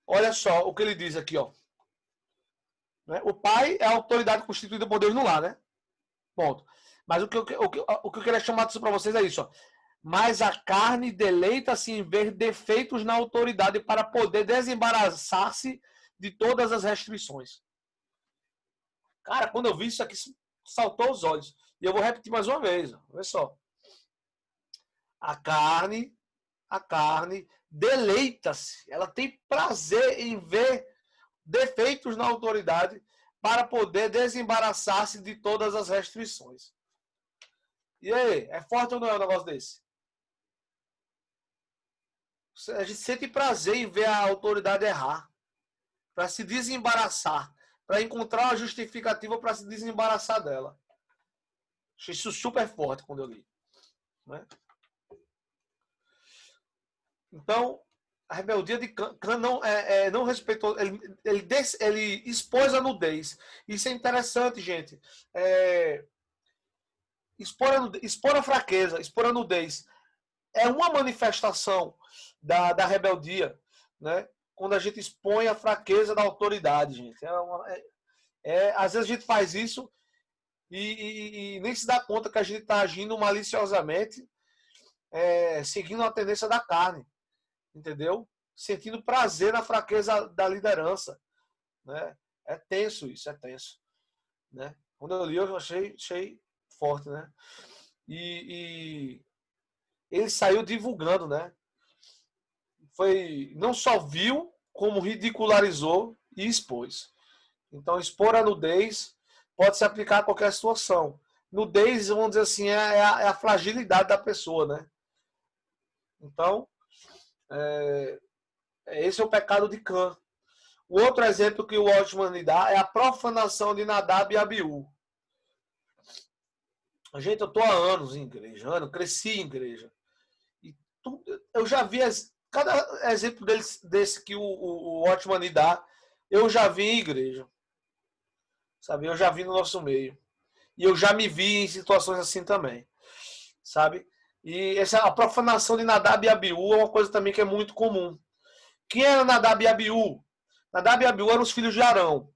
Olha só o que ele diz aqui, ó. O pai é a autoridade constituída por Deus no lar, né? Ponto. Mas o que eu queria chamar atenção para vocês é isso, ó. Mas a carne deleita-se em ver defeitos na autoridade para poder desembaraçar-se de todas as restrições. Cara, quando eu vi isso aqui, saltou os olhos. E eu vou repetir mais uma vez. Ó. Olha só. A carne a carne, deleita-se, ela tem prazer em ver defeitos na autoridade para poder desembaraçar-se de todas as restrições. E aí, é forte ou não é um negócio desse? A gente sente prazer em ver a autoridade errar, para se desembaraçar, para encontrar uma justificativa para se desembaraçar dela. Achei isso super forte quando eu li. Né? Então, a rebeldia de Cã não respeitou, ele expôs a nudez. Isso é interessante, gente. Expor a fraqueza, expor a nudez é uma manifestação da rebeldia, né? Quando a gente expõe a fraqueza da autoridade, gente. Às vezes a gente faz isso e nem se dá conta que a gente está agindo maliciosamente, seguindo a tendência da carne, entendeu? Sentindo prazer na fraqueza da liderança, né? É tenso isso, é tenso, né? Quando eu li, eu achei forte, né? E ele saiu divulgando, né? Não só viu, como ridicularizou e expôs. Então, expor a nudez pode se aplicar a qualquer situação. Nudez, vamos dizer assim, é a fragilidade da pessoa, né? Então, esse é o pecado de Cã. O outro exemplo que o Watchman dá é a profanação de Nadab e Abiú. Gente, eu estou há anos em igreja, cresci em igreja. E eu já vi cada exemplo desse que o Watchman dá, eu já vi em igreja. Sabe? Eu já vi no nosso meio. E eu já me vi em situações assim também. Sabe? E a profanação de Nadab e Abiú é uma coisa também que é muito comum. Quem era Nadab e Abiú? Nadab e Abiú eram os filhos de Arão.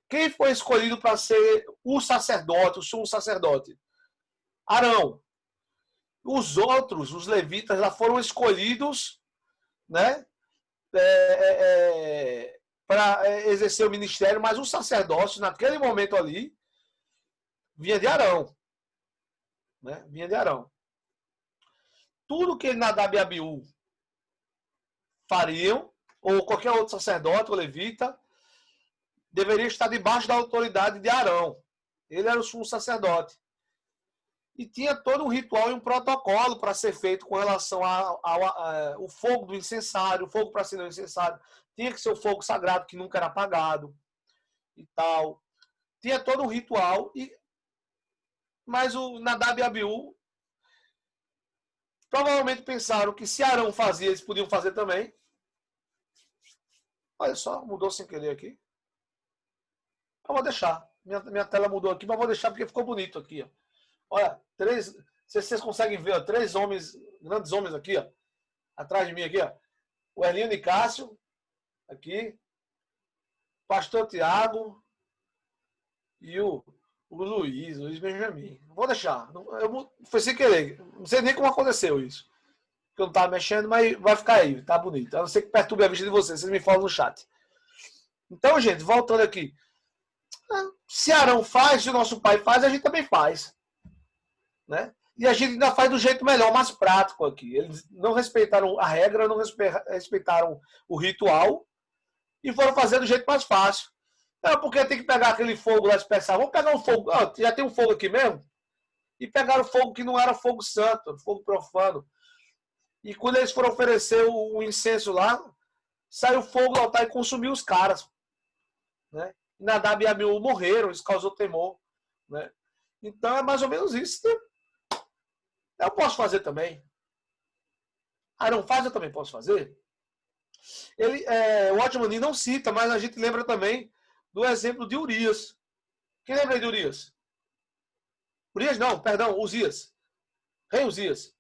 Quem foi escolhido para ser o sacerdote, o sumo sacerdote? Arão. Os outros, os levitas, já foram escolhidos, né, para exercer o ministério, mas o sacerdócio, naquele momento ali, vinha de Arão. Né? Vinha de Arão. Tudo que Nadab e Abiú fariam, ou qualquer outro sacerdote ou levita, deveria estar debaixo da autoridade de Arão. Ele era o sumo sacerdote. E tinha todo um ritual e um protocolo para ser feito com relação ao fogo do incensário, o fogo para acender o incensário. Tinha que ser o fogo sagrado, que nunca era apagado e tal. Tinha todo um ritual, mas o Nadab e Abiú provavelmente pensaram que se Arão fazia, eles podiam fazer também. Olha só, mudou sem querer aqui. Eu vou deixar. Minha tela mudou aqui, mas vou deixar porque ficou bonito aqui. Ó. Olha, vocês conseguem ver, ó, 3 homens, grandes homens aqui, ó, atrás de mim aqui, ó. O Elinho de Cássio, aqui, Pastor Tiago e o Luiz Benjamin. Vou deixar. Foi sem querer. Não sei nem como aconteceu isso. Porque eu não estava mexendo, mas vai ficar aí, tá bonito. A não ser que perturbe a vista de vocês me falam no chat. Então, gente, voltando aqui. Se Arão faz, se o nosso pai faz, a gente também faz. Né? E a gente ainda faz do jeito melhor, mais prático aqui. Eles não respeitaram a regra, não respeitaram o ritual e foram fazer do jeito mais fácil. Não, porque tem que pegar aquele fogo lá especial. Vamos pegar um fogo. Oh, já tem um fogo aqui mesmo? E pegaram fogo que não era fogo santo, fogo profano. E quando eles foram oferecer o incenso lá, saiu fogo do altar e consumiu os caras. Né? E Nadab e Abiú morreram, isso causou temor. Né? Então é mais ou menos isso. Né? Eu posso fazer também. Arão faz, eu também posso fazer. O Watchman não cita, mas a gente lembra também do exemplo de Urias. Quem lembra aí de Urias? Urias não, perdão, Uzias. Rei Uzias.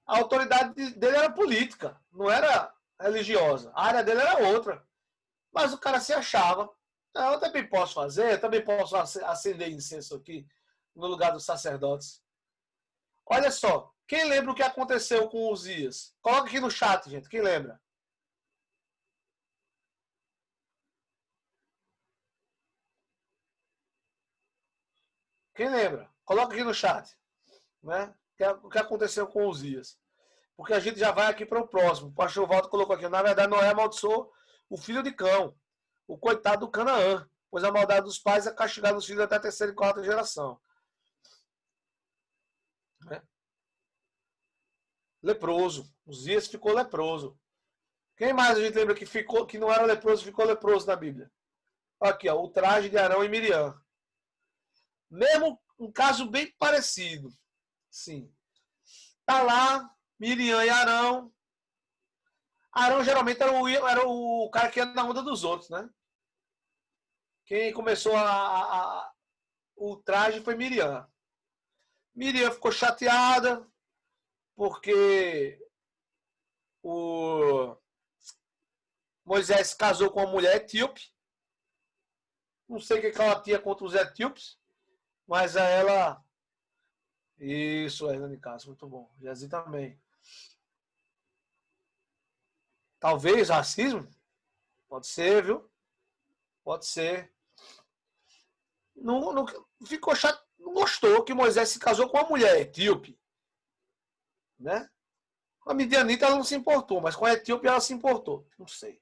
A autoridade dele era política, não era religiosa. A área dele era outra. Mas o cara se achava. Eu também posso fazer, eu também posso acender incenso aqui no lugar dos sacerdotes. Olha só, quem lembra o que aconteceu com Uzias? Coloca aqui no chat, gente, quem lembra? Quem lembra? Coloca aqui no chat. Né? O que aconteceu com Uzias. Porque a gente já vai aqui para o próximo. O pastor Walter colocou aqui. Na verdade, Noé amaldiçoou o filho de Cão, o coitado do Canaã, pois a maldade dos pais é castigar os filhos até a terceira e quarta geração. Né? Leproso. Uzias ficou leproso. Quem mais a gente lembra que não era leproso, ficou leproso na Bíblia? Aqui, ó, o traje de Arão e Miriam. Mesmo um caso bem parecido. Sim. Tá lá, Miriam e Arão. Arão geralmente era o cara que ia na onda dos outros, né? Quem começou o traje foi Miriam. Miriam ficou chateada porque o Moisés casou com uma mulher etíope. Não sei o que ela tinha contra os etíopes, mas a ela... Isso, Hernani Castro, muito bom. Jezi também. Talvez racismo? Pode ser, viu? Pode ser. Não ficou chato, não gostou que Moisés se casou com uma mulher etíope. Né? Com a midianita ela não se importou, mas com a etíope ela se importou. Não sei.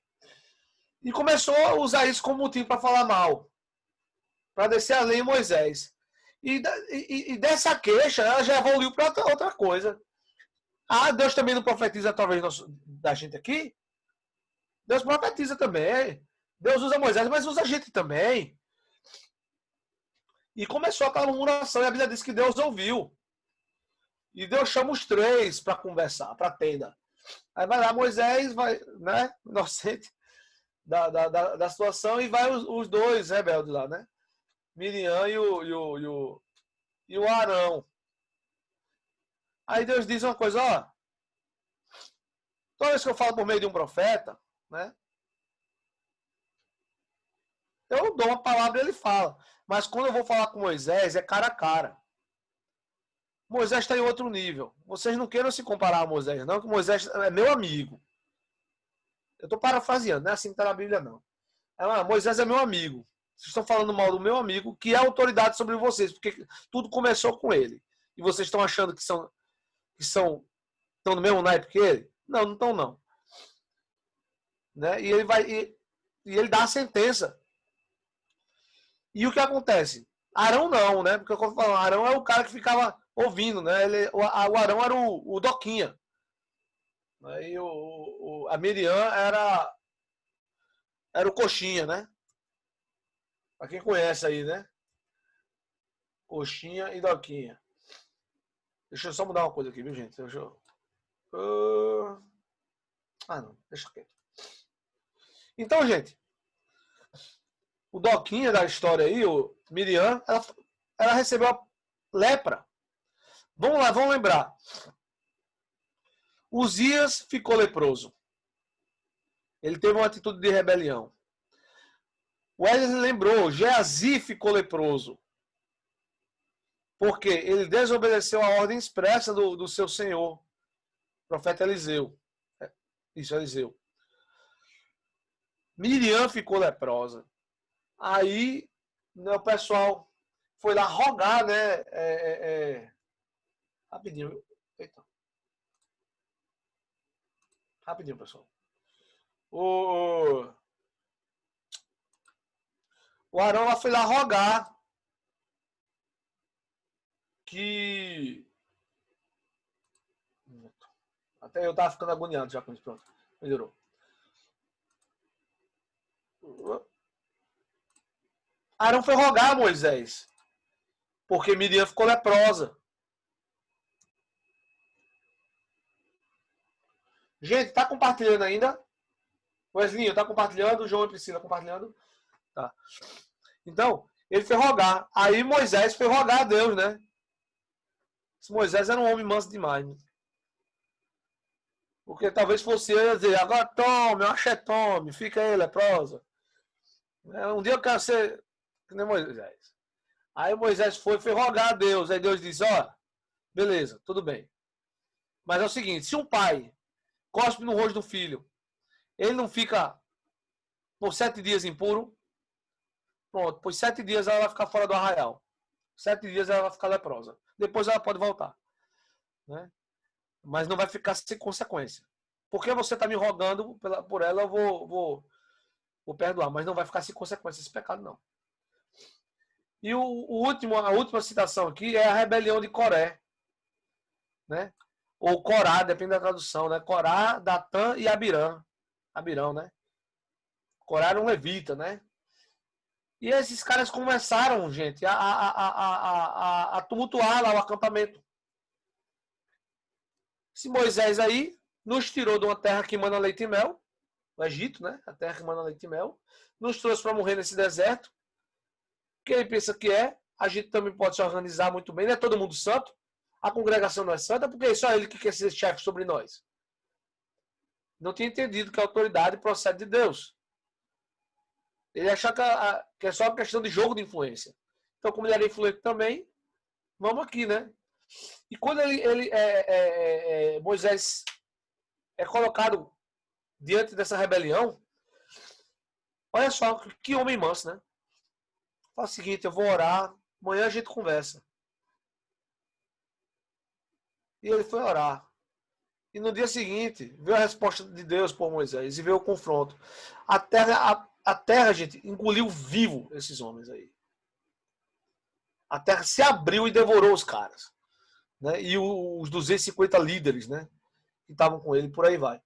E começou a usar isso como motivo para falar mal. Para descer a lei em Moisés. E dessa queixa, ela já evoluiu para outra coisa. Ah, Deus também não profetiza através da gente aqui? Deus profetiza também. Deus usa Moisés, mas usa a gente também. E começou aquela murmuração, e a Bíblia diz que Deus ouviu. E Deus chama os três para conversar, para a tenda. Aí vai lá, Moisés, vai, né, inocente da situação, e vai os dois rebeldes lá, né? Miriam e o Arão. Aí Deus diz uma coisa, ó. Toda vez que eu falo por meio de um profeta, né? Eu dou uma palavra e ele fala. Mas quando eu vou falar com Moisés, é cara a cara. Moisés está em outro nível. Vocês não queiram se comparar a Moisés, não, que Moisés é meu amigo. Eu estou parafraseando, não é assim que está na Bíblia, não. Moisés é meu amigo. Vocês estão falando mal do meu amigo, que é autoridade sobre vocês, porque tudo começou com ele. E vocês estão achando que estão no mesmo naipe que ele? Não, não estão, não. Né? E ele dá a sentença. E o que acontece? Arão não, né? Porque eu falo, Arão é o cara que ficava ouvindo, né? O Arão era o Doquinha. E a Miriam era o Coxinha, né? Pra quem conhece aí, né? Coxinha e Doquinha. Deixa eu só mudar uma coisa aqui, viu, gente? Deixa eu... não, deixa quieto. Então, gente, o Doquinha da história aí, o Miriam, ela recebeu a lepra. Vamos lá, vamos lembrar. Uzias ficou leproso. Ele teve uma atitude de rebelião. Wesley lembrou, Geazi ficou leproso. Porque ele desobedeceu a ordem expressa do seu senhor, o profeta Eliseu. Isso, Eliseu. Miriam ficou leprosa. Aí, né, o pessoal foi lá rogar, né? Rapidinho. Eita. Rapidinho, pessoal. O Arão lá foi lá rogar que... Até eu tava ficando agoniado já com isso. Pronto. Melhorou. Arão foi rogar a Moisés. Porque Miriam ficou leprosa. Gente, tá compartilhando ainda? Wesley, tá compartilhando? João e Priscila compartilhando? Tá. Então, ele foi rogar. Aí Moisés foi rogar a Deus, né? Esse Moisés era um homem manso demais. Né? Porque talvez fosse ele dizer, agora tome, tome, fica aí, leprosa. Um dia eu quero ser que nem Moisés. Aí Moisés foi rogar a Deus. Aí Deus disse, ó, beleza, tudo bem. Mas é o seguinte, se um pai cospe no rosto do filho, ele não fica por 7 dias impuro? Pronto, por 7 dias ela vai ficar fora do arraial. 7 dias ela vai ficar leprosa. Depois ela pode voltar. Né? mas não vai ficar sem consequência. Porque você está me rogando por ela, eu vou perdoar, mas não vai ficar sem consequência esse pecado, não. E a última citação aqui é a rebelião de Coré, né? Ou Corá, depende da tradução, né? Corá, Datã e Abirão, né? Corá era um levita, né? E esses caras começaram, gente, a tumultuar lá o acampamento. Esse Moisés aí nos tirou de uma terra que manda leite e mel, o Egito, né? A terra que manda leite e mel, nos trouxe para morrer nesse deserto. Que ele pensa que é, a gente também pode se organizar muito bem, não é todo mundo santo, a congregação não é santa, porque é só ele que quer ser chefe sobre nós. Não tinha entendido que a autoridade procede de Deus. Ele acha que é só uma questão de jogo de influência. Então, como ele era influente também, vamos aqui, né? E quando Moisés é colocado diante dessa rebelião, olha só que homem manso, né? Fala o seguinte, eu vou orar, amanhã a gente conversa. E ele foi orar. E no dia seguinte, veio a resposta de Deus por Moisés e veio o confronto. A terra, gente, engoliu vivo esses homens aí. A terra se abriu e devorou os caras. Né? E os 250 líderes, né? Que estavam com ele, por aí vai.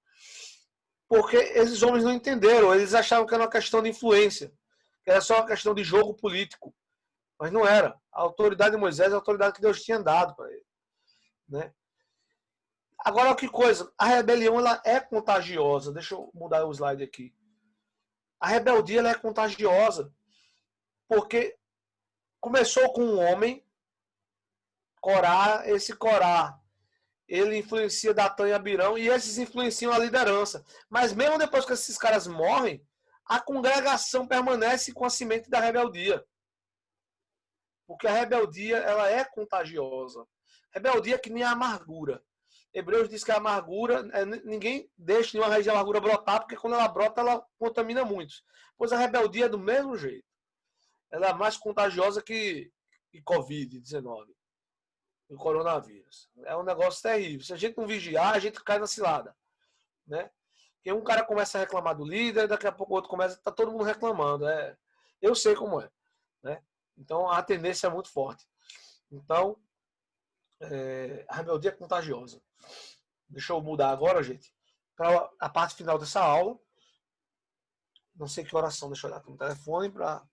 Porque esses homens não entenderam, eles achavam que era uma questão de influência, que era só uma questão de jogo político. Mas não era. A autoridade de Moisés é a autoridade que Deus tinha dado para ele. Né? Agora, que coisa, a rebelião ela é contagiosa. Deixa eu mudar o slide aqui. A rebeldia ela é contagiosa porque começou com um homem, Corá, esse Corá, ele influencia Datã e Abirão, e esses influenciam a liderança. Mas mesmo depois que esses caras morrem, a congregação permanece com a semente da rebeldia. Porque a rebeldia ela é contagiosa. Rebeldia é que nem a amargura. Hebreus diz que a amargura, ninguém deixa nenhuma raiz de amargura brotar, porque quando ela brota, ela contamina muitos. Pois a rebeldia é do mesmo jeito. Ela é mais contagiosa que Covid-19, o coronavírus. É um negócio terrível. Se a gente não vigiar, a gente cai na cilada. Né? Porque um cara começa a reclamar do líder, daqui a pouco o outro começa, tá todo mundo reclamando. Eu sei como é. Né? Então a tendência é muito forte. Então, a rebeldia é contagiosa. Deixa eu mudar agora, gente, para a parte final dessa aula. Não sei que oração, deixa eu olhar aqui no telefone para.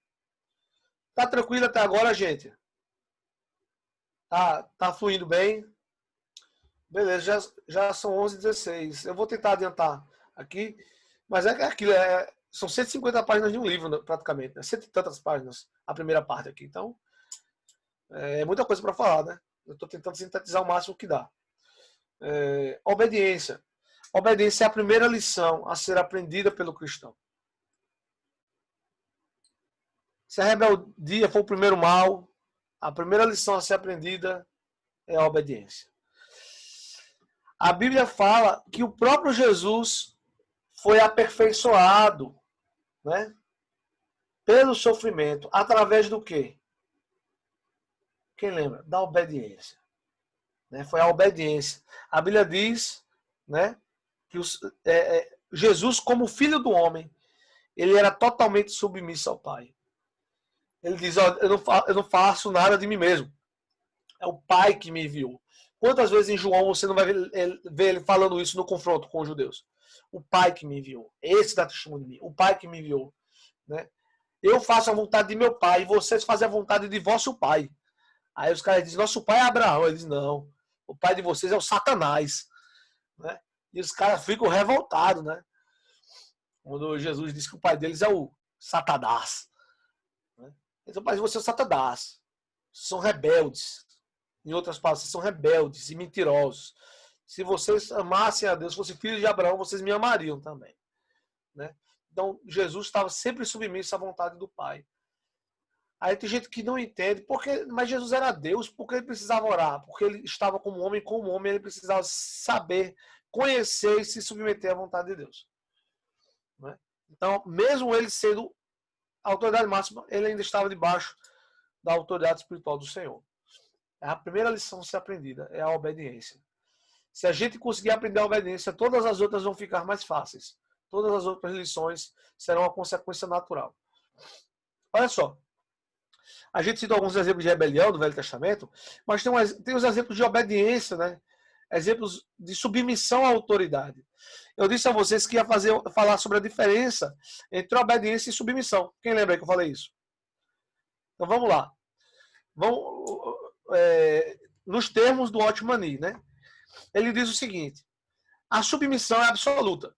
Tá tranquilo até agora, gente? Tá fluindo bem? Beleza, já são 11h16. Eu vou tentar adiantar aqui, mas é aquilo, são 150 páginas de um livro, praticamente, né? Cento e tantas páginas, a primeira parte aqui. Então, é muita coisa para falar, né? Eu estou tentando sintetizar o máximo que dá. Obediência. Obediência é a primeira lição a ser aprendida pelo cristão. Se a rebeldia for o primeiro mal, a primeira lição a ser aprendida é a obediência. A Bíblia fala que o próprio Jesus foi aperfeiçoado, né, pelo sofrimento. Através do quê? Quem lembra? Da obediência. Né? Foi a obediência. A Bíblia diz, né, que Jesus, como filho do homem, ele era totalmente submisso ao Pai. Ele diz, eu não faço nada de mim mesmo. É o Pai que me enviou. Quantas vezes em João você não vai ver ele falando isso no confronto com os judeus? O Pai que me enviou. Esse dá testemunho de mim. O Pai que me enviou. Né? Eu faço a vontade de meu Pai e vocês fazem a vontade de vosso Pai. Aí os caras dizem, nosso pai é Abraão. Ele diz, não. O pai de vocês é o Satanás. Né? E os caras ficam revoltados. Né? Quando Jesus diz que o pai deles é o Satanás. Né? Então, o pai de vocês é o Satanás. São rebeldes. Em outras palavras, vocês são rebeldes e mentirosos. Se vocês amassem a Deus, fossem filhos de Abraão, vocês me amariam também. Né? Então, Jesus estava sempre submisso à vontade do Pai. Aí tem gente que não entende, mas Jesus era Deus, porque ele precisava orar, porque ele estava como homem, ele precisava saber, conhecer e se submeter à vontade de Deus. Né? Então, mesmo ele sendo a autoridade máxima, ele ainda estava debaixo da autoridade espiritual do Senhor. A primeira lição a ser aprendida é a obediência. Se a gente conseguir aprender a obediência, todas as outras vão ficar mais fáceis. Todas as outras lições serão uma consequência natural. Olha só. A gente citou alguns exemplos de rebelião do Velho Testamento, mas tem os exemplos de obediência, né? Exemplos de submissão à autoridade. Eu disse a vocês que ia falar sobre a diferença entre obediência e submissão. Quem lembra aí que eu falei isso? Então vamos lá. Nos termos do Watchman Nee, né? Ele diz o seguinte: a submissão é absoluta.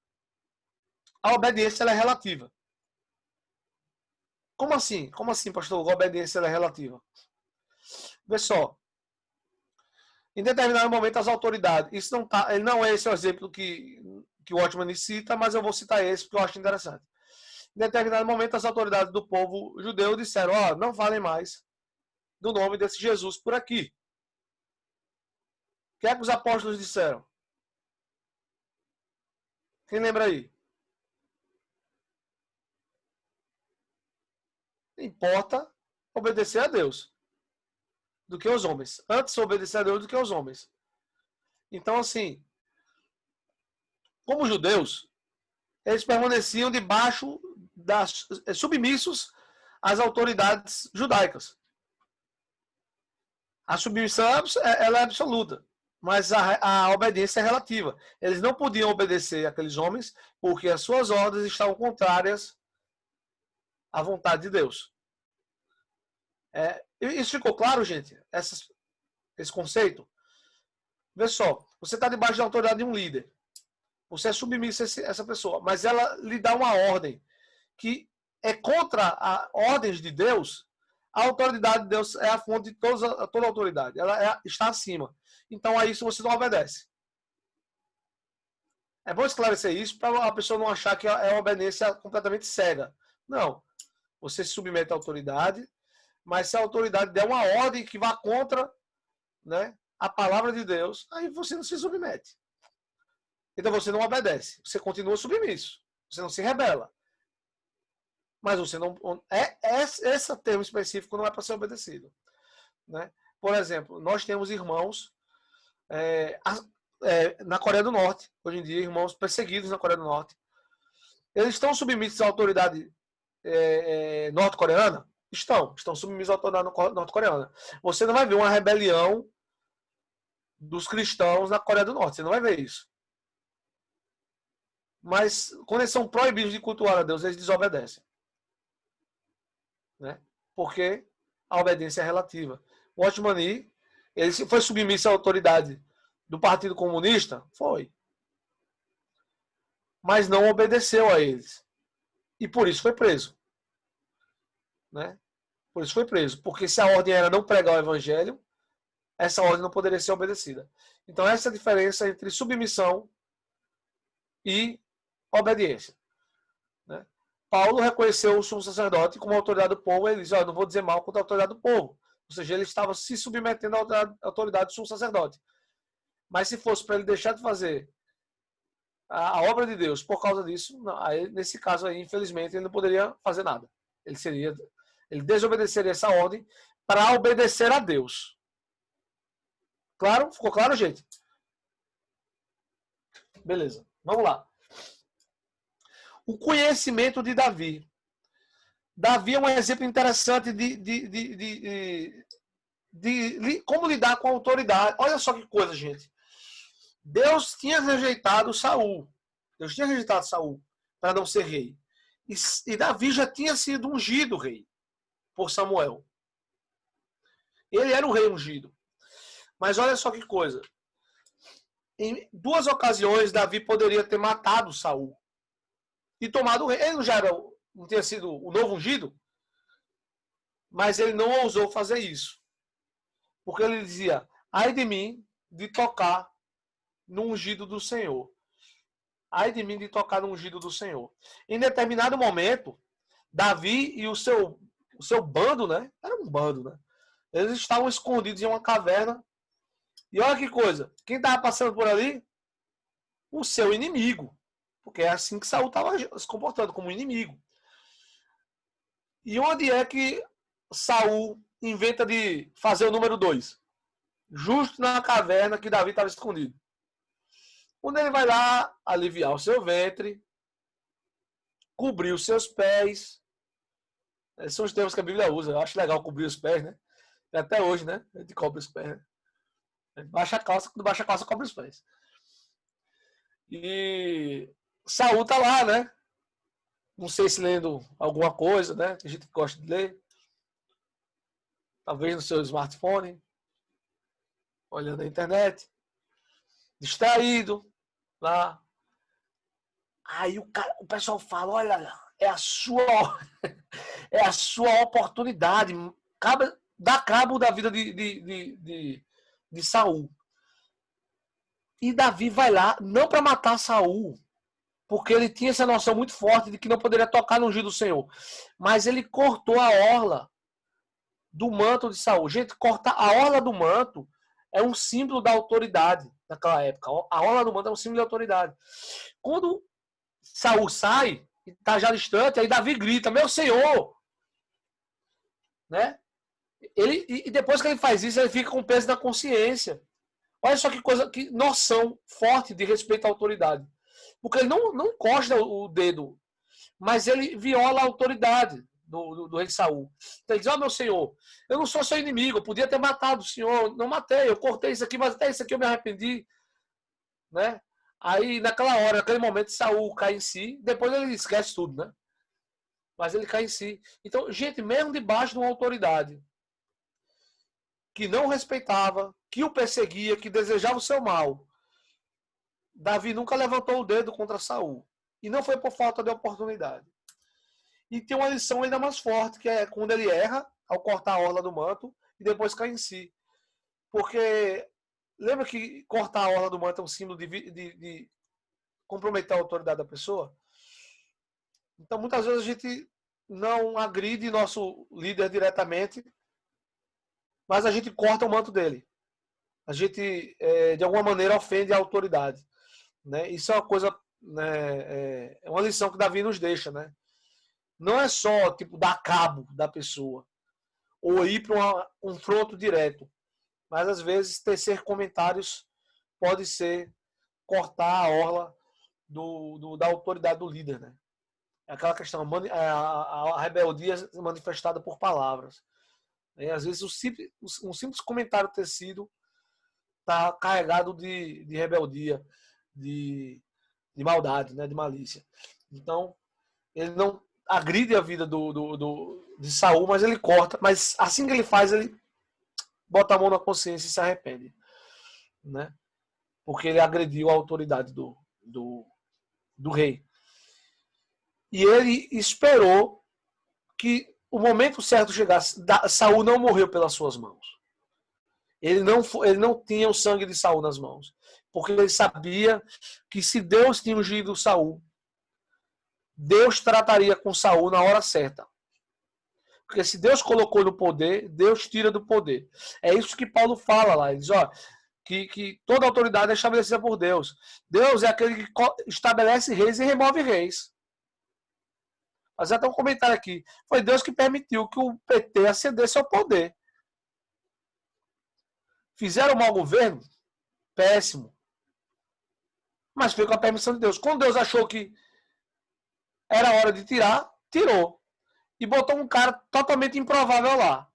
A obediência ela é relativa. Como assim? Como assim, pastor? A obediência ela é relativa. Vê só. Em determinado momento, as autoridades. Isso não tá, ele não é esse o exemplo que o Watchman cita, mas eu vou citar esse porque eu acho interessante. Em determinado momento, as autoridades do povo judeu disseram: ó, não falem mais do nome desse Jesus por aqui. O que é que os apóstolos disseram? Quem lembra aí? Importa obedecer a Deus do que aos homens. Antes obedecer a Deus do que aos homens. Então, assim, como judeus, eles permaneciam debaixo submissos às autoridades judaicas. A submissão ela é absoluta, mas a obediência é relativa. Eles não podiam obedecer àqueles homens porque as suas ordens estavam contrárias à vontade de Deus. Isso ficou claro, gente? Esse conceito? Vê só, você está debaixo da autoridade de um líder. Você é submisso a essa pessoa, mas ela lhe dá uma ordem que é contra as ordens de Deus. A autoridade de Deus é a fonte de toda a autoridade. Ela está acima. Então, a isso você não obedece. É bom esclarecer isso para a pessoa não achar que é uma obediência completamente cega. Não. Você se submete à autoridade, mas se a autoridade der uma ordem que vá contra, né, a palavra de Deus, aí você não se submete. Então você não obedece. Você continua submisso. Você não se rebela. Mas você não. Esse termo específico não é para ser obedecido. Né? Por exemplo, nós temos irmãos na Coreia do Norte, hoje em dia, irmãos perseguidos na Coreia do Norte. Eles estão submissos à autoridade norte-coreana? Estão submissos à autoridade norte-coreana. Você não vai ver uma rebelião dos cristãos na Coreia do Norte. Você não vai ver isso. Mas quando eles são proibidos de cultuar a Deus, eles desobedecem. Né? Porque a obediência é relativa. O Watchman Nee, ele foi submisso à autoridade do Partido Comunista? Foi. Mas não obedeceu a eles. E por isso foi preso. Né? Por isso foi preso. Porque se a ordem era não pregar o evangelho, essa ordem não poderia ser obedecida. Então essa é a diferença entre submissão e obediência. Né? Paulo reconheceu o sumo sacerdote como autoridade do povo e ele disse: não vou dizer mal contra a autoridade do povo. Ou seja, ele estava se submetendo à autoridade do sumo sacerdote. Mas se fosse para ele deixar de fazer a obra de Deus por causa disso, não, aí, nesse caso aí, infelizmente, ele não poderia fazer nada. Ele desobedeceria essa ordem para obedecer a Deus. Claro? Ficou claro, gente? Beleza. Vamos lá. O conhecimento de Davi. Davi é um exemplo interessante de como lidar com a autoridade. Olha só que coisa, gente. Deus tinha rejeitado Saul. Deus tinha rejeitado Saul para não ser rei. E Davi já tinha sido ungido rei por Samuel. Ele era o rei ungido. Mas olha só que coisa. Em 2 ocasiões, Davi poderia ter matado Saul e tomado o rei. Ele não tinha sido o novo ungido? Mas ele não ousou fazer isso. Porque ele dizia: ai de mim de tocar no ungido do Senhor. Ai de mim de tocar no ungido do Senhor. Em determinado momento, Davi e o seu bando, né? Era um bando, né? Eles estavam escondidos em uma caverna. E olha que coisa. Quem estava passando por ali? O seu inimigo. Porque é assim que Saul estava se comportando, como inimigo. E onde é que Saul inventa de fazer o número 2? Justo na caverna que Davi estava escondido. onde ele vai lá aliviar o seu ventre, cobrir os seus pés. Esses são os termos que a Bíblia usa. Eu acho legal cobrir os pés, né? E até hoje, né? A gente cobre os pés. Né? Baixa a calça, quando baixa a calça, cobre os pés. E Saul tá lá, né? Não sei se lendo alguma coisa, né? Tem gente que gosta de ler. Talvez no seu smartphone. Olhando a internet. Distraído. Lá. Aí o pessoal fala, olha, é a sua oportunidade. Dá cabo da vida de Saul. E Davi vai lá, não para matar Saul, porque ele tinha essa noção muito forte de que não poderia tocar no ungido do Senhor. Mas ele cortou a orla do manto de Saul. Gente, cortar a orla do manto é um símbolo da autoridade naquela época. A orla do manto é um símbolo de autoridade. Quando Saul sai, está já distante, aí Davi grita, meu Senhor! Né? E depois que ele faz isso, ele fica com peso na consciência. Olha só que coisa, que noção forte de respeito à autoridade. Porque ele não encosta o dedo, mas ele viola a autoridade do rei Saul. Então ele diz, meu senhor, eu não sou seu inimigo, eu podia ter matado o senhor, não matei, eu cortei isso aqui, mas até isso aqui eu me arrependi. Né? Aí, naquela hora, naquele momento, Saul cai em si, depois ele esquece tudo, né? Mas ele cai em si. Então, gente, mesmo debaixo de uma autoridade que não respeitava, que o perseguia, que desejava o seu mal, Davi nunca levantou o dedo contra Saul. E não foi por falta de oportunidade. E tem uma lição ainda mais forte, que é quando ele erra, ao cortar a orla do manto, e depois cai em si. Porque lembra que cortar a orla do manto é um símbolo de comprometer a autoridade da pessoa? Então, muitas vezes a gente não agride nosso líder diretamente, mas a gente corta o manto dele. A gente, de alguma maneira, ofende a autoridade. Né? Isso é uma coisa, né, é uma lição que Davi nos deixa. Né? Não é só tipo, dar cabo da pessoa ou ir para um confronto direto, mas às vezes tecer comentários pode ser cortar a orla da autoridade do líder. Né? É aquela questão, a rebeldia manifestada por palavras. E, às vezes um simples comentário tecido está carregado de rebeldia, de maldade, né, de malícia. Então, ele não agride a vida de Saul, mas ele corta. Mas assim que ele faz, ele bota a mão na consciência e se arrepende. Né? Porque ele agrediu a autoridade do rei. E ele esperou que o momento certo chegasse. Saul não morreu pelas suas mãos. Ele não tinha o sangue de Saul nas mãos. Porque ele sabia que se Deus tinha ungido Saul, Deus trataria com Saul na hora certa. Porque se Deus colocou no poder, Deus tira do poder. É isso que Paulo fala lá. Ele diz, que toda autoridade é estabelecida por Deus. Deus é aquele que estabelece reis e remove reis. Mas até um comentário aqui. Foi Deus que permitiu que o PT acendesse ao poder. Fizeram mau governo? Péssimo. Mas foi com a permissão de Deus. Quando Deus achou que era hora de tirar, tirou. E botou um cara totalmente improvável lá.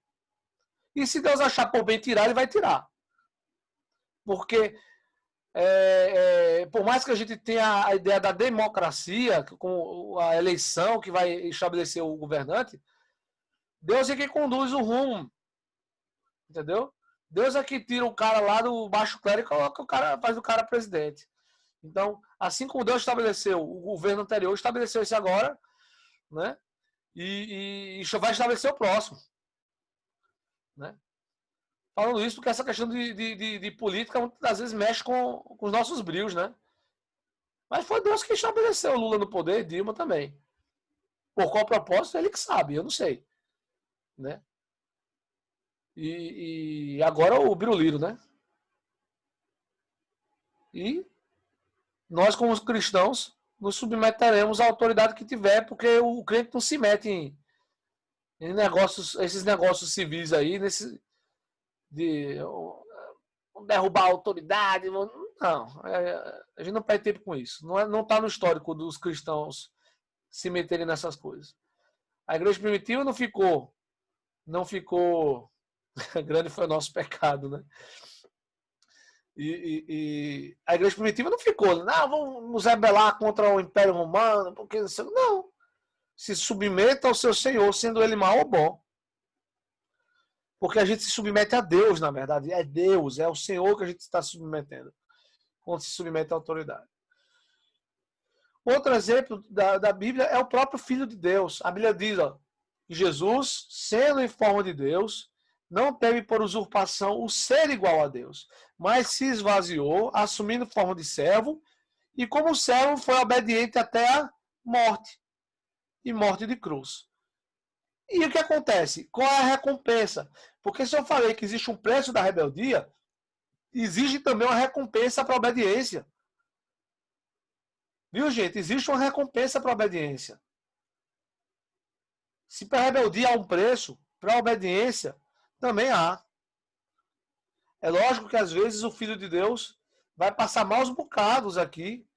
E se Deus achar por bem tirar, ele vai tirar. Porque por mais que a gente tenha a ideia da democracia, com a eleição que vai estabelecer o governante, Deus é quem conduz o rumo. Entendeu? Deus é que tira o cara lá do baixo clero e coloca o cara, faz o cara presidente. Então, assim como Deus estabeleceu o governo anterior, estabeleceu esse agora, né? E vai estabelecer o próximo. Né? Falando isso porque essa questão de política muitas das vezes mexe com os nossos brios, né? Mas foi Deus que estabeleceu o Lula no poder e Dilma também. Por qual propósito, ele que sabe, eu não sei. Né? E agora o Biruliro, né? E nós, como cristãos, nos submeteremos à autoridade que tiver, porque o crente não se mete em esses negócios civis aí, de derrubar a autoridade. Não, a gente não perde tempo com isso. Não está no histórico dos cristãos se meterem nessas coisas. A igreja primitiva não ficou grande foi o nosso pecado, né? E a igreja primitiva não ficou, não, vamos nos rebelar contra o Império Romano, porque não. Se submeta ao seu Senhor, sendo ele mau ou bom. Porque a gente se submete a Deus, na verdade. É Deus, é o Senhor que a gente está submetendo. Quando se submete à autoridade. Outro exemplo da Bíblia é o próprio Filho de Deus. A Bíblia diz, ó, que Jesus, sendo em forma de Deus, não teve por usurpação o ser igual a Deus, mas se esvaziou, assumindo forma de servo, e como servo foi obediente até a morte, e morte de cruz. E o que acontece? Qual é a recompensa? Porque se eu falei que existe um preço da rebeldia, existe também uma recompensa para a obediência. Viu, gente? Existe uma recompensa para a obediência. Se para a rebeldia há um preço, para a obediência também há. É lógico que às vezes o Filho de Deus vai passar maus bocados aqui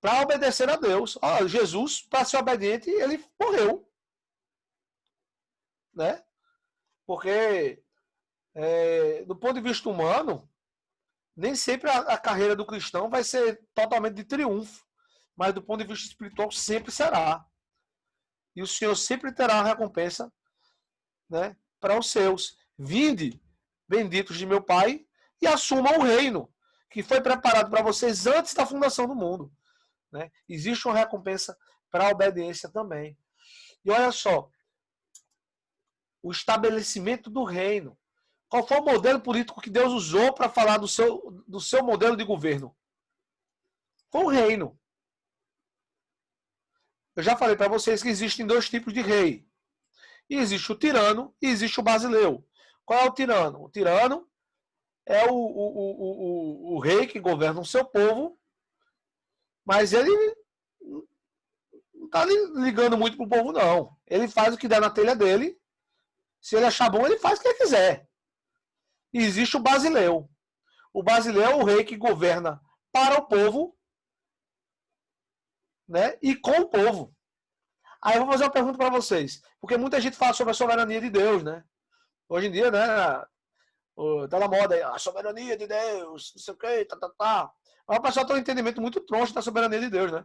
para obedecer a Deus. Ó, Jesus, para ser obediente, ele morreu. Né? Porque, do ponto de vista humano, nem sempre a carreira do cristão vai ser totalmente de triunfo. Mas do ponto de vista espiritual, sempre será. E o Senhor sempre terá uma recompensa, né, para os seus. Vinde, benditos de meu Pai, e assumam o reino que foi preparado para vocês antes da fundação do mundo. Né? Existe uma recompensa para a obediência também. E olha só, o estabelecimento do reino. Qual foi o modelo político que Deus usou para falar do seu modelo de governo? Foi o reino. Eu já falei para vocês que existem dois tipos de rei. E existe o tirano e existe o basileu. Qual é o tirano? O tirano é o rei que governa o seu povo, mas ele não está ligando muito para o povo, não. Ele faz o que der na telha dele. Se ele achar bom, ele faz o que ele quiser. E existe o basileu. O basileu é o rei que governa para o povo, né, e com o povo. Aí eu vou fazer uma pergunta para vocês. Porque muita gente fala sobre a soberania de Deus, né? Hoje em dia, né? Tá na moda aí, a soberania de Deus, não sei o que, tá. Mas o pessoal tem um entendimento muito troncho da soberania de Deus, né?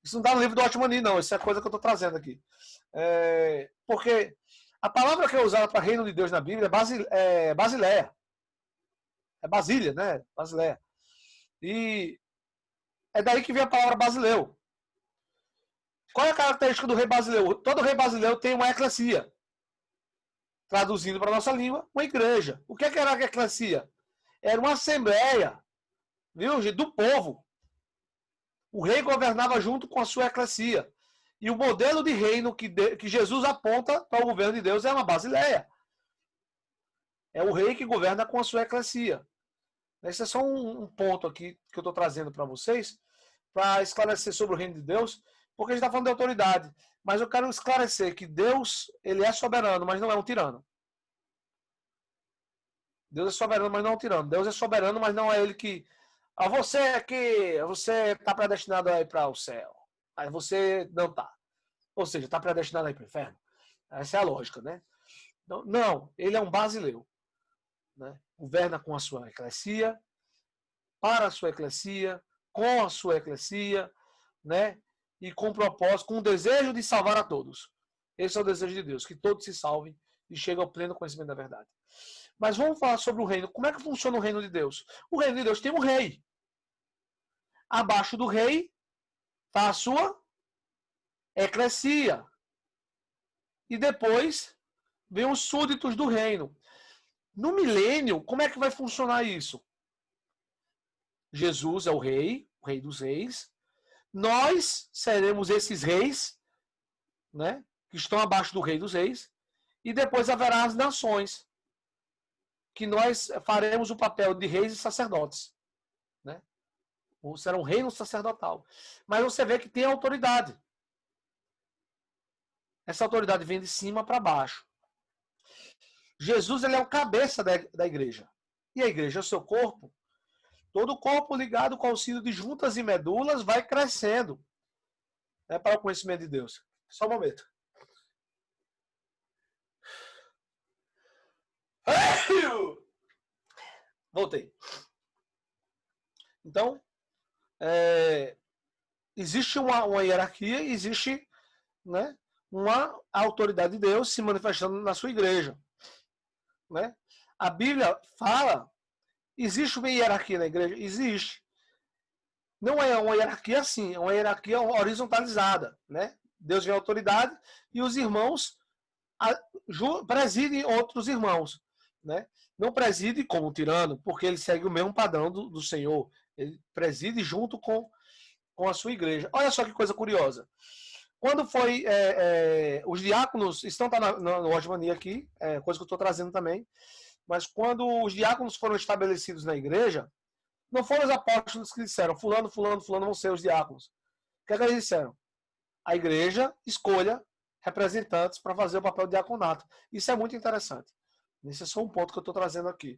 Isso não está no livro do Otmani, não. Isso é coisa que eu estou trazendo aqui. Porque a palavra que é usada para reino de Deus na Bíblia é Basileia. É Basília, né? Basileia. E é daí que vem a palavra basileu. Qual é a característica do rei basileu? Todo rei basileu tem uma eclesia. Traduzindo para a nossa língua, uma igreja. O que era a eclesia? Era uma assembleia, viu, do povo. O rei governava junto com a sua eclesia. E o modelo de reino que Jesus aponta para o governo de Deus é uma basileia. É o rei que governa com a sua eclesia. Esse é só um ponto aqui que eu estou trazendo para vocês, para esclarecer sobre o reino de Deus, porque a gente está falando de autoridade. Mas eu quero esclarecer que Deus, ele é soberano, mas não é um tirano. Deus é soberano, mas não é um tirano. Deus é soberano, mas não é ele que... você está predestinado a ir para o céu. Aí você não está. Ou seja, está predestinado a ir para o inferno. Essa é a lógica, né? Não, ele é um basileu. Né? Governa com a sua eclesia, para a sua eclesia, com a sua eclesia, né? E com propósito, com o desejo de salvar a todos. Esse é o desejo de Deus, que todos se salvem e cheguem ao pleno conhecimento da verdade. Mas vamos falar sobre o reino. Como é que funciona o reino de Deus? O reino de Deus tem um rei. Abaixo do rei está a sua eclesia. E depois vem os súditos do reino. No milênio, como é que vai funcionar isso? Jesus é o rei dos reis. Nós seremos esses reis, né, que estão abaixo do rei dos reis. E depois haverá as nações, que nós faremos o papel de reis e sacerdotes. Né? Será um reino sacerdotal. Mas você vê que tem autoridade. Essa autoridade vem de cima para baixo. Jesus, ele é o cabeça da igreja. E a igreja é o seu corpo. Todo o corpo ligado com o auxílio de juntas e medulas vai crescendo, né, para o conhecimento de Deus. Só um momento. Voltei. Então, existe uma hierarquia, existe, né, uma autoridade de Deus se manifestando na sua igreja. Né? A Bíblia fala, existe uma hierarquia na igreja? Existe. Não é uma hierarquia assim, é uma hierarquia horizontalizada. Né? Deus vem a autoridade e os irmãos presidem outros irmãos. Né? Não preside como um tirano, porque ele segue o mesmo padrão do Senhor. Ele preside junto com a sua igreja. Olha só que coisa curiosa. Quando foi... os diáconos... Estão no Watchmania aqui, coisa que eu estou trazendo também. Mas quando os diáconos foram estabelecidos na igreja, não foram os apóstolos que disseram fulano, fulano, fulano vão ser os diáconos. O que é que eles disseram? A igreja escolha representantes para fazer o papel de diaconato. Isso é muito interessante. Esse é só um ponto que eu estou trazendo aqui.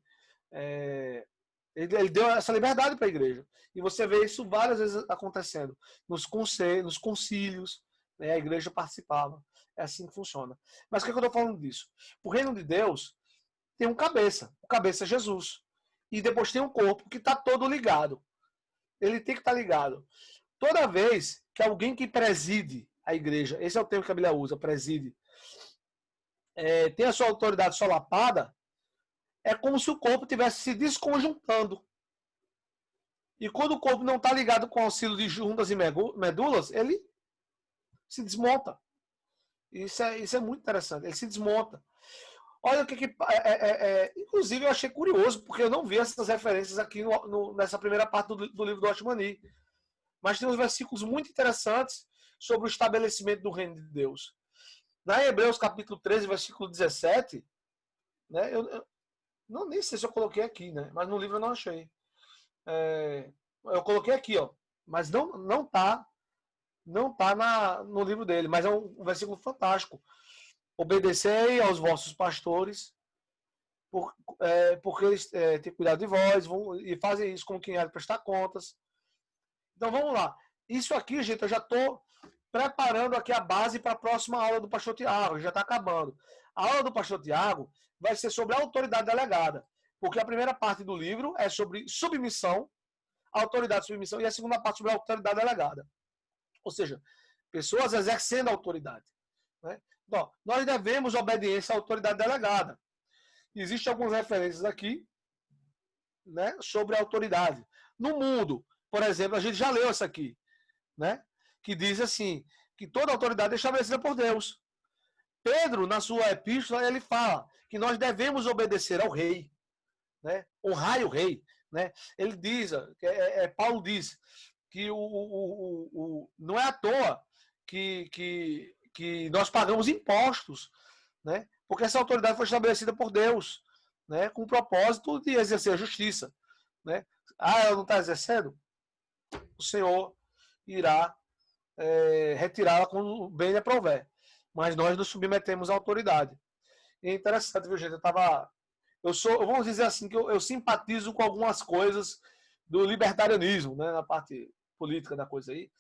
Ele deu essa liberdade para a igreja. E você vê isso várias vezes acontecendo. Nos concílios, né, a igreja participava. É assim que funciona. Mas o que eu estou falando disso? O reino de Deus tem um cabeça. O cabeça é Jesus. E depois tem um corpo que está todo ligado. Ele tem que estar ligado. Toda vez que alguém que preside a igreja, esse é o termo que a Bíblia usa, preside, tem a sua autoridade solapada, é como se o corpo estivesse se desconjuntando. E quando o corpo não está ligado com o auxílio de juntas e medulas, ele se desmonta. Isso é muito interessante. Ele se desmonta. Olha o que... inclusive, eu achei curioso, porque eu não vi essas referências aqui nessa primeira parte do livro do Watchmani. Mas tem uns versículos muito interessantes sobre o estabelecimento do reino de Deus. Na Hebreus, capítulo 13, versículo 17, né, eu nem sei se eu coloquei aqui, né, mas no livro eu não achei. Eu coloquei aqui, ó, mas não tá no livro dele, mas é um versículo fantástico. Obedecei aos vossos pastores, porque eles têm cuidado de vós e fazem isso como quem há de prestar contas. Então vamos lá. Isso aqui, gente, eu já estou preparando aqui a base para a próxima aula do pastor Tiago, já está acabando. A aula do pastor Tiago vai ser sobre a autoridade delegada, porque a primeira parte do livro é sobre submissão, autoridade e submissão, e a segunda parte sobre a autoridade delegada. Ou seja, pessoas exercendo a autoridade. Né? Então, nós devemos obediência à autoridade delegada. Existem algumas referências aqui, né, sobre a autoridade. No mundo, por exemplo, a gente já leu essa aqui, né? Que diz assim, que toda autoridade é estabelecida por Deus. Pedro, na sua epístola, ele fala que nós devemos obedecer ao rei, né? Honrar o rei, né? Ele diz, Paulo diz que não é à toa que nós pagamos impostos, né? Porque essa autoridade foi estabelecida por Deus, né? Com o propósito de exercer a justiça, né? Ela não está exercendo? O Senhor irá retirá-la quando bem lhe aprouver. Mas nós nos submetemos à autoridade. E é interessante, viu, gente? Vamos dizer assim, que eu simpatizo com algumas coisas do libertarianismo, né, na parte política da coisa aí.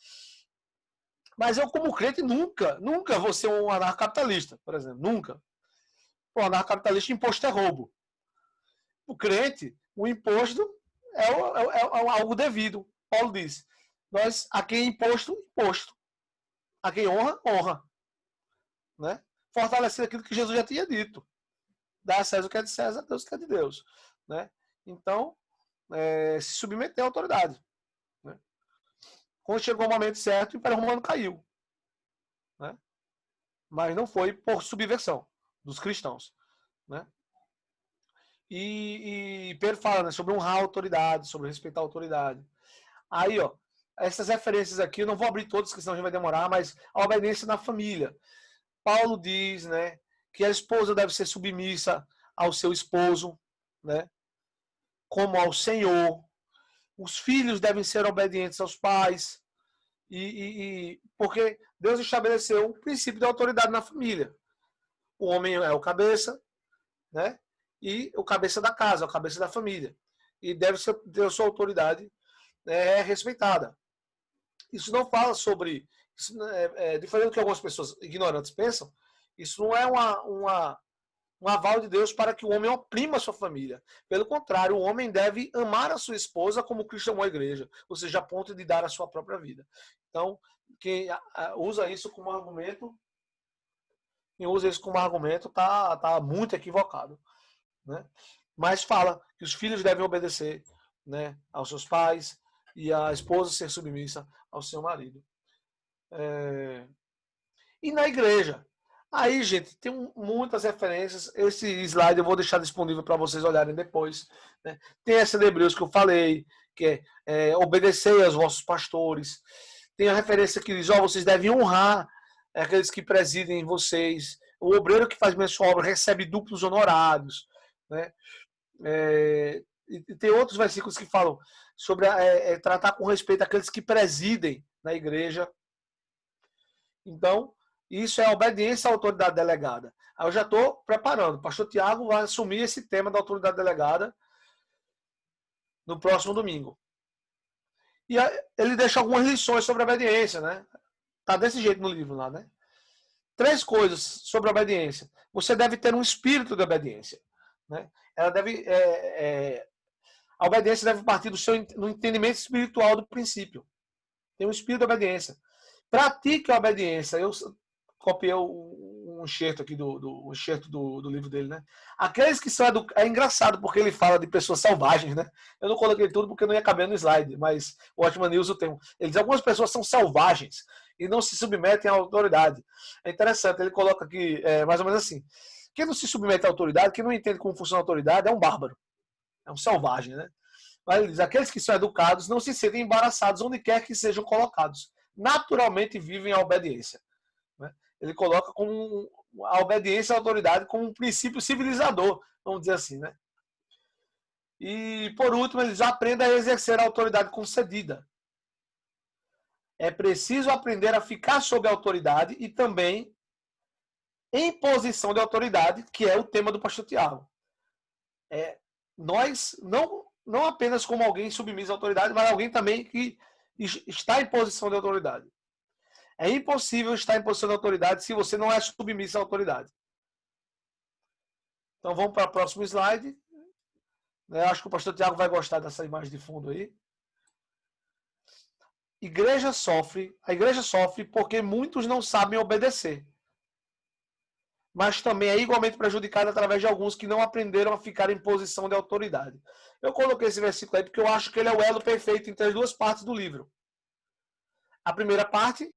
Mas eu, como crente, nunca vou ser um anarcocapitalista, por exemplo. Nunca. O anarcocapitalista, imposto é roubo. O crente, o imposto é algo devido. Paulo diz, a quem é imposto, imposto. A quem honra, honra. Né? Fortalecer aquilo que Jesus já tinha dito. Dá a César o que é de César, a Deus o que é de Deus. Né? Então, se submeter à autoridade. Né? Quando chegou o momento certo, o Império Romano caiu. Né? Mas não foi por subversão dos cristãos. Né? E Pedro fala, né, sobre honrar a autoridade, sobre respeitar a autoridade. Aí, ó, essas referências aqui, eu não vou abrir todas, porque senão a gente vai demorar, mas a obediência na família. Paulo diz, né, que a esposa deve ser submissa ao seu esposo, né, como ao Senhor. Os filhos devem ser obedientes aos pais, porque Deus estabeleceu um princípio de autoridade na família. O homem é o cabeça, né, e o cabeça da casa, o cabeça da família. e deve ter sua autoridade respeitada. Isso não fala sobre, diferente do que algumas pessoas ignorantes pensam, isso não é um aval de Deus para que o homem oprima a sua família. Pelo contrário, o homem deve amar a sua esposa como Cristo amou a igreja, ou seja, a ponto de dar a sua própria vida. Então, quem usa isso como argumento, está muito equivocado, né? Mas fala que os filhos devem obedecer, né, aos seus pais e a esposa ser submissa ao seu marido. E na igreja? Aí, gente, tem muitas referências. Esse slide eu vou deixar disponível para vocês olharem depois, né? Tem essa de Hebreus que eu falei, que é obedecer aos vossos pastores. Tem a referência que diz, vocês devem honrar aqueles que presidem vocês. O obreiro que faz bem sua obra recebe duplos honorários, né? E tem outros versículos que falam sobre tratar com respeito aqueles que presidem na igreja. Então, isso é obediência à autoridade delegada. Aí eu já estou preparando. O pastor Tiago vai assumir esse tema da autoridade delegada no próximo domingo. E ele deixa algumas lições sobre a obediência, né? Tá desse jeito no livro lá, né? 3 coisas sobre a obediência. Você deve ter um espírito de obediência, né? A obediência deve partir no entendimento espiritual do princípio. Tem um espírito de obediência. Pratique a obediência. Eu copiei um enxerto aqui do livro dele, né? Aqueles que são educados. É engraçado porque ele fala de pessoas selvagens, né? Eu não coloquei tudo porque não ia caber no slide, mas o Watchman News tem. Ele diz que algumas pessoas são selvagens e não se submetem à autoridade. É interessante, ele coloca aqui mais ou menos assim. Quem não se submete à autoridade, quem não entende como funciona a autoridade, é um bárbaro. É um selvagem, né? Mas ele diz, aqueles que são educados não se sentem embaraçados onde quer que sejam colocados. Naturalmente vivem a obediência. Né? Ele coloca como a obediência à autoridade como um princípio civilizador, vamos dizer assim, né? E, por último, ele diz, aprenda a exercer a autoridade concedida. É preciso aprender a ficar sob a autoridade e também em posição de autoridade, que é o tema do pastor Tiago. Nós, não apenas como alguém submisso à autoridade, mas alguém também que está em posição de autoridade. É impossível estar em posição de autoridade se você não é submisso à autoridade. Então vamos para o próximo slide. Eu acho que o pastor Tiago vai gostar dessa imagem de fundo aí. A igreja sofre porque muitos não sabem obedecer. Mas também é igualmente prejudicada através de alguns que não aprenderam a ficar em posição de autoridade. Eu coloquei esse versículo aí porque eu acho que ele é o elo perfeito entre as 2 partes do livro. A primeira parte,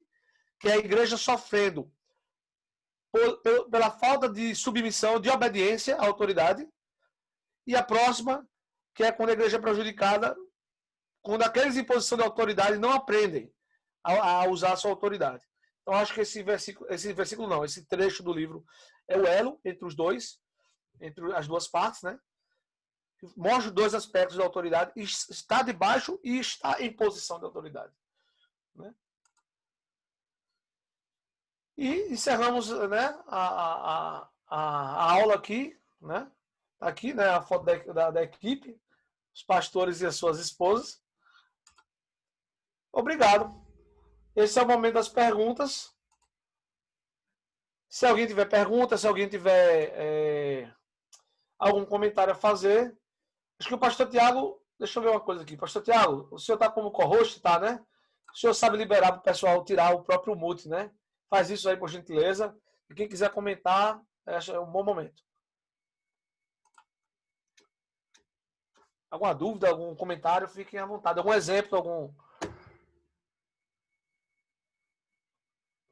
que é a igreja sofrendo pela falta de submissão, de obediência à autoridade. E a próxima, que é quando a igreja é prejudicada, quando aqueles em posição de autoridade não aprendem a usar a sua autoridade. Então, acho que esse trecho do livro é o elo entre os dois, entre as 2 partes, né? Mostra os 2 aspectos da autoridade, está debaixo e está em posição de autoridade. Né? E encerramos, né, a aula aqui, né? Aqui, né, a foto da equipe, os pastores e as suas esposas. Obrigado. Esse é o momento das perguntas. Se alguém tiver pergunta, se alguém tiver algum comentário a fazer. Acho que o pastor Tiago, deixa eu ver uma coisa aqui. Pastor Tiago, o senhor está como co-host, tá, né? O senhor sabe liberar para o pessoal tirar o próprio mute, né? Faz isso aí, por gentileza. E quem quiser comentar, é um bom momento. Alguma dúvida, algum comentário, fiquem à vontade. Algum exemplo, algum...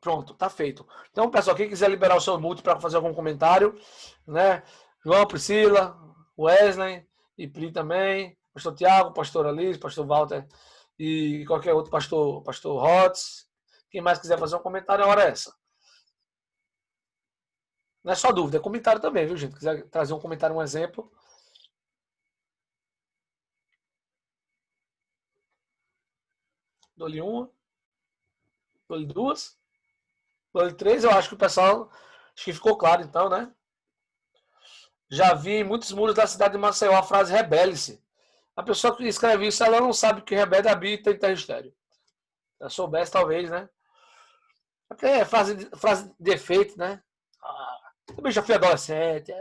Pronto, tá feito. Então, pessoal, quem quiser liberar o seu mute para fazer algum comentário, né? João, Priscila, Wesley e Pri também, pastor Tiago, pastor Alice, pastor Walter e qualquer outro pastor Hotz. Quem mais quiser fazer um comentário, a hora é essa. Não é só dúvida, é comentário também, viu, gente? Quiser trazer um comentário, um exemplo. Dou-lhe uma. Dou-lhe 2. Dou-lhe 3. Eu acho que o pessoal... Acho que ficou claro, então, né? Já vi em muitos muros da cidade de Maceió a frase rebele-se. A pessoa que escreve isso, ela não sabe que rebelde habita em terra estéril. Se ela soubesse, talvez, né? Porque é frase de efeito, né? Também já fui adolescente.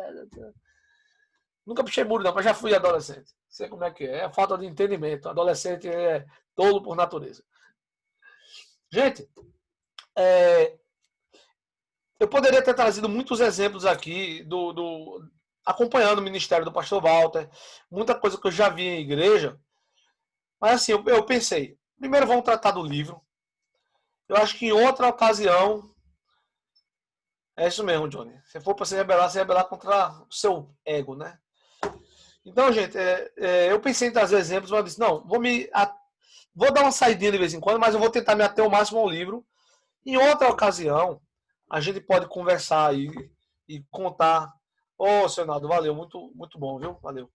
Nunca pichei muro, não, mas já fui adolescente. Sei como é que é. É falta de entendimento. Adolescente é tolo por natureza. Gente, eu poderia ter trazido muitos exemplos aqui acompanhando o ministério do pastor Walter, muita coisa que eu já vi em igreja, mas assim, eu pensei, primeiro vamos tratar do livro, eu acho que em outra ocasião, é isso mesmo, Johnny, se for para se rebelar contra o seu ego, né? Então, gente, eu pensei em trazer exemplos, mas eu disse, não, vou dar uma saidinha de vez em quando, mas eu vou tentar me ater o máximo ao livro. Em outra ocasião, a gente pode conversar aí e contar. Seu Naldo, valeu, muito, muito bom, viu? Valeu.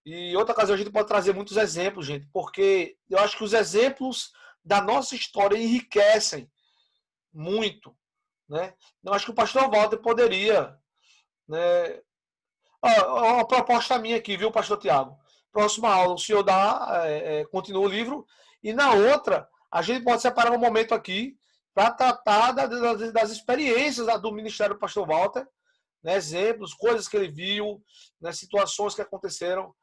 E outra ocasião a gente pode trazer muitos exemplos, gente, porque eu acho que os exemplos da nossa história enriquecem muito, né? Eu acho que o pastor Walter poderia, né? Uma proposta minha aqui, viu, pastor Tiago? Próxima aula, o senhor continua o livro, e na outra, a gente pode separar um momento aqui para tratar das experiências do Ministério do Pastor Walter, né, exemplos, coisas que ele viu, né, situações que aconteceram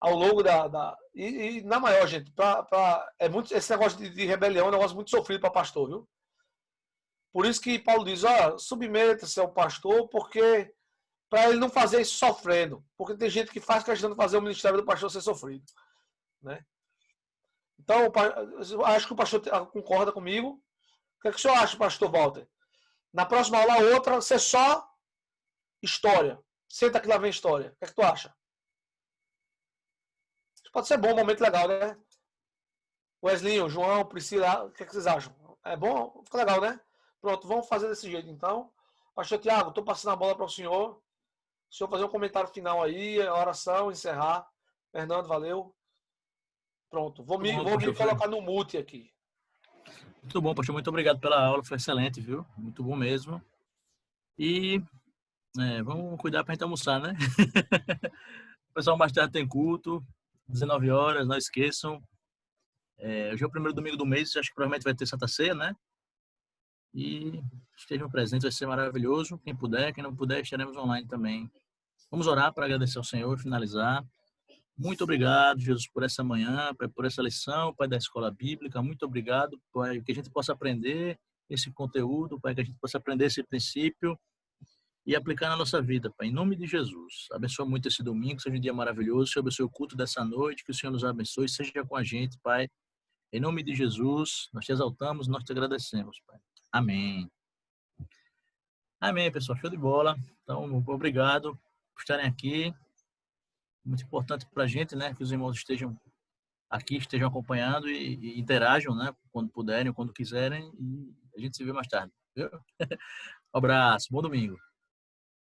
ao longo e na maior, gente, esse negócio de rebelião é um negócio muito sofrido para pastor, viu? Por isso que Paulo diz, submeta-se ao pastor, porque para ele não fazer isso sofrendo, porque tem gente que faz questão de fazer o ministério do pastor ser sofrido, né? Então, acho que o pastor concorda comigo. O que é que o senhor acha, pastor Walter? Na próxima aula, outra, ser só história. Senta que lá vem história. O que é que tu acha? Pode ser bom, um momento legal, né? Wesley, João, Priscila, o que é que vocês acham? É bom? Fica legal, né? Pronto, vamos fazer desse jeito, então. Pastor Tiago, estou passando a bola para o senhor. O senhor fazer um comentário final aí, a oração, encerrar. Fernando, valeu. Pronto, vou me colocar no mute aqui. Muito bom, pastor. Muito obrigado pela aula, foi excelente, viu? Muito bom mesmo. E vamos cuidar para a gente almoçar, né? O pessoal mais tarde tem culto, 19 horas, não esqueçam. Hoje é o primeiro domingo do mês, acho que provavelmente vai ter Santa Ceia, né? E estejam presentes, vai ser maravilhoso. Quem puder, quem não puder, estaremos online também. Vamos orar para agradecer ao Senhor e finalizar. Muito obrigado, Jesus, por essa manhã, por essa lição, Pai da Escola Bíblica. Muito obrigado, Pai, que a gente possa aprender esse conteúdo, Pai, que a gente possa aprender esse princípio e aplicar na nossa vida, Pai, em nome de Jesus. Abençoa muito esse domingo, seja um dia maravilhoso. Senhor, abençoe o culto dessa noite, que o Senhor nos abençoe, seja com a gente, Pai. Em nome de Jesus, nós te exaltamos, nós te agradecemos, Pai. Amém. Amém, pessoal. Show de bola. Então, obrigado por estarem aqui. Muito importante para a gente, né, que os irmãos estejam aqui, estejam acompanhando e interajam, né, quando puderem, quando quiserem, e a gente se vê mais tarde, viu? Um abraço, bom domingo.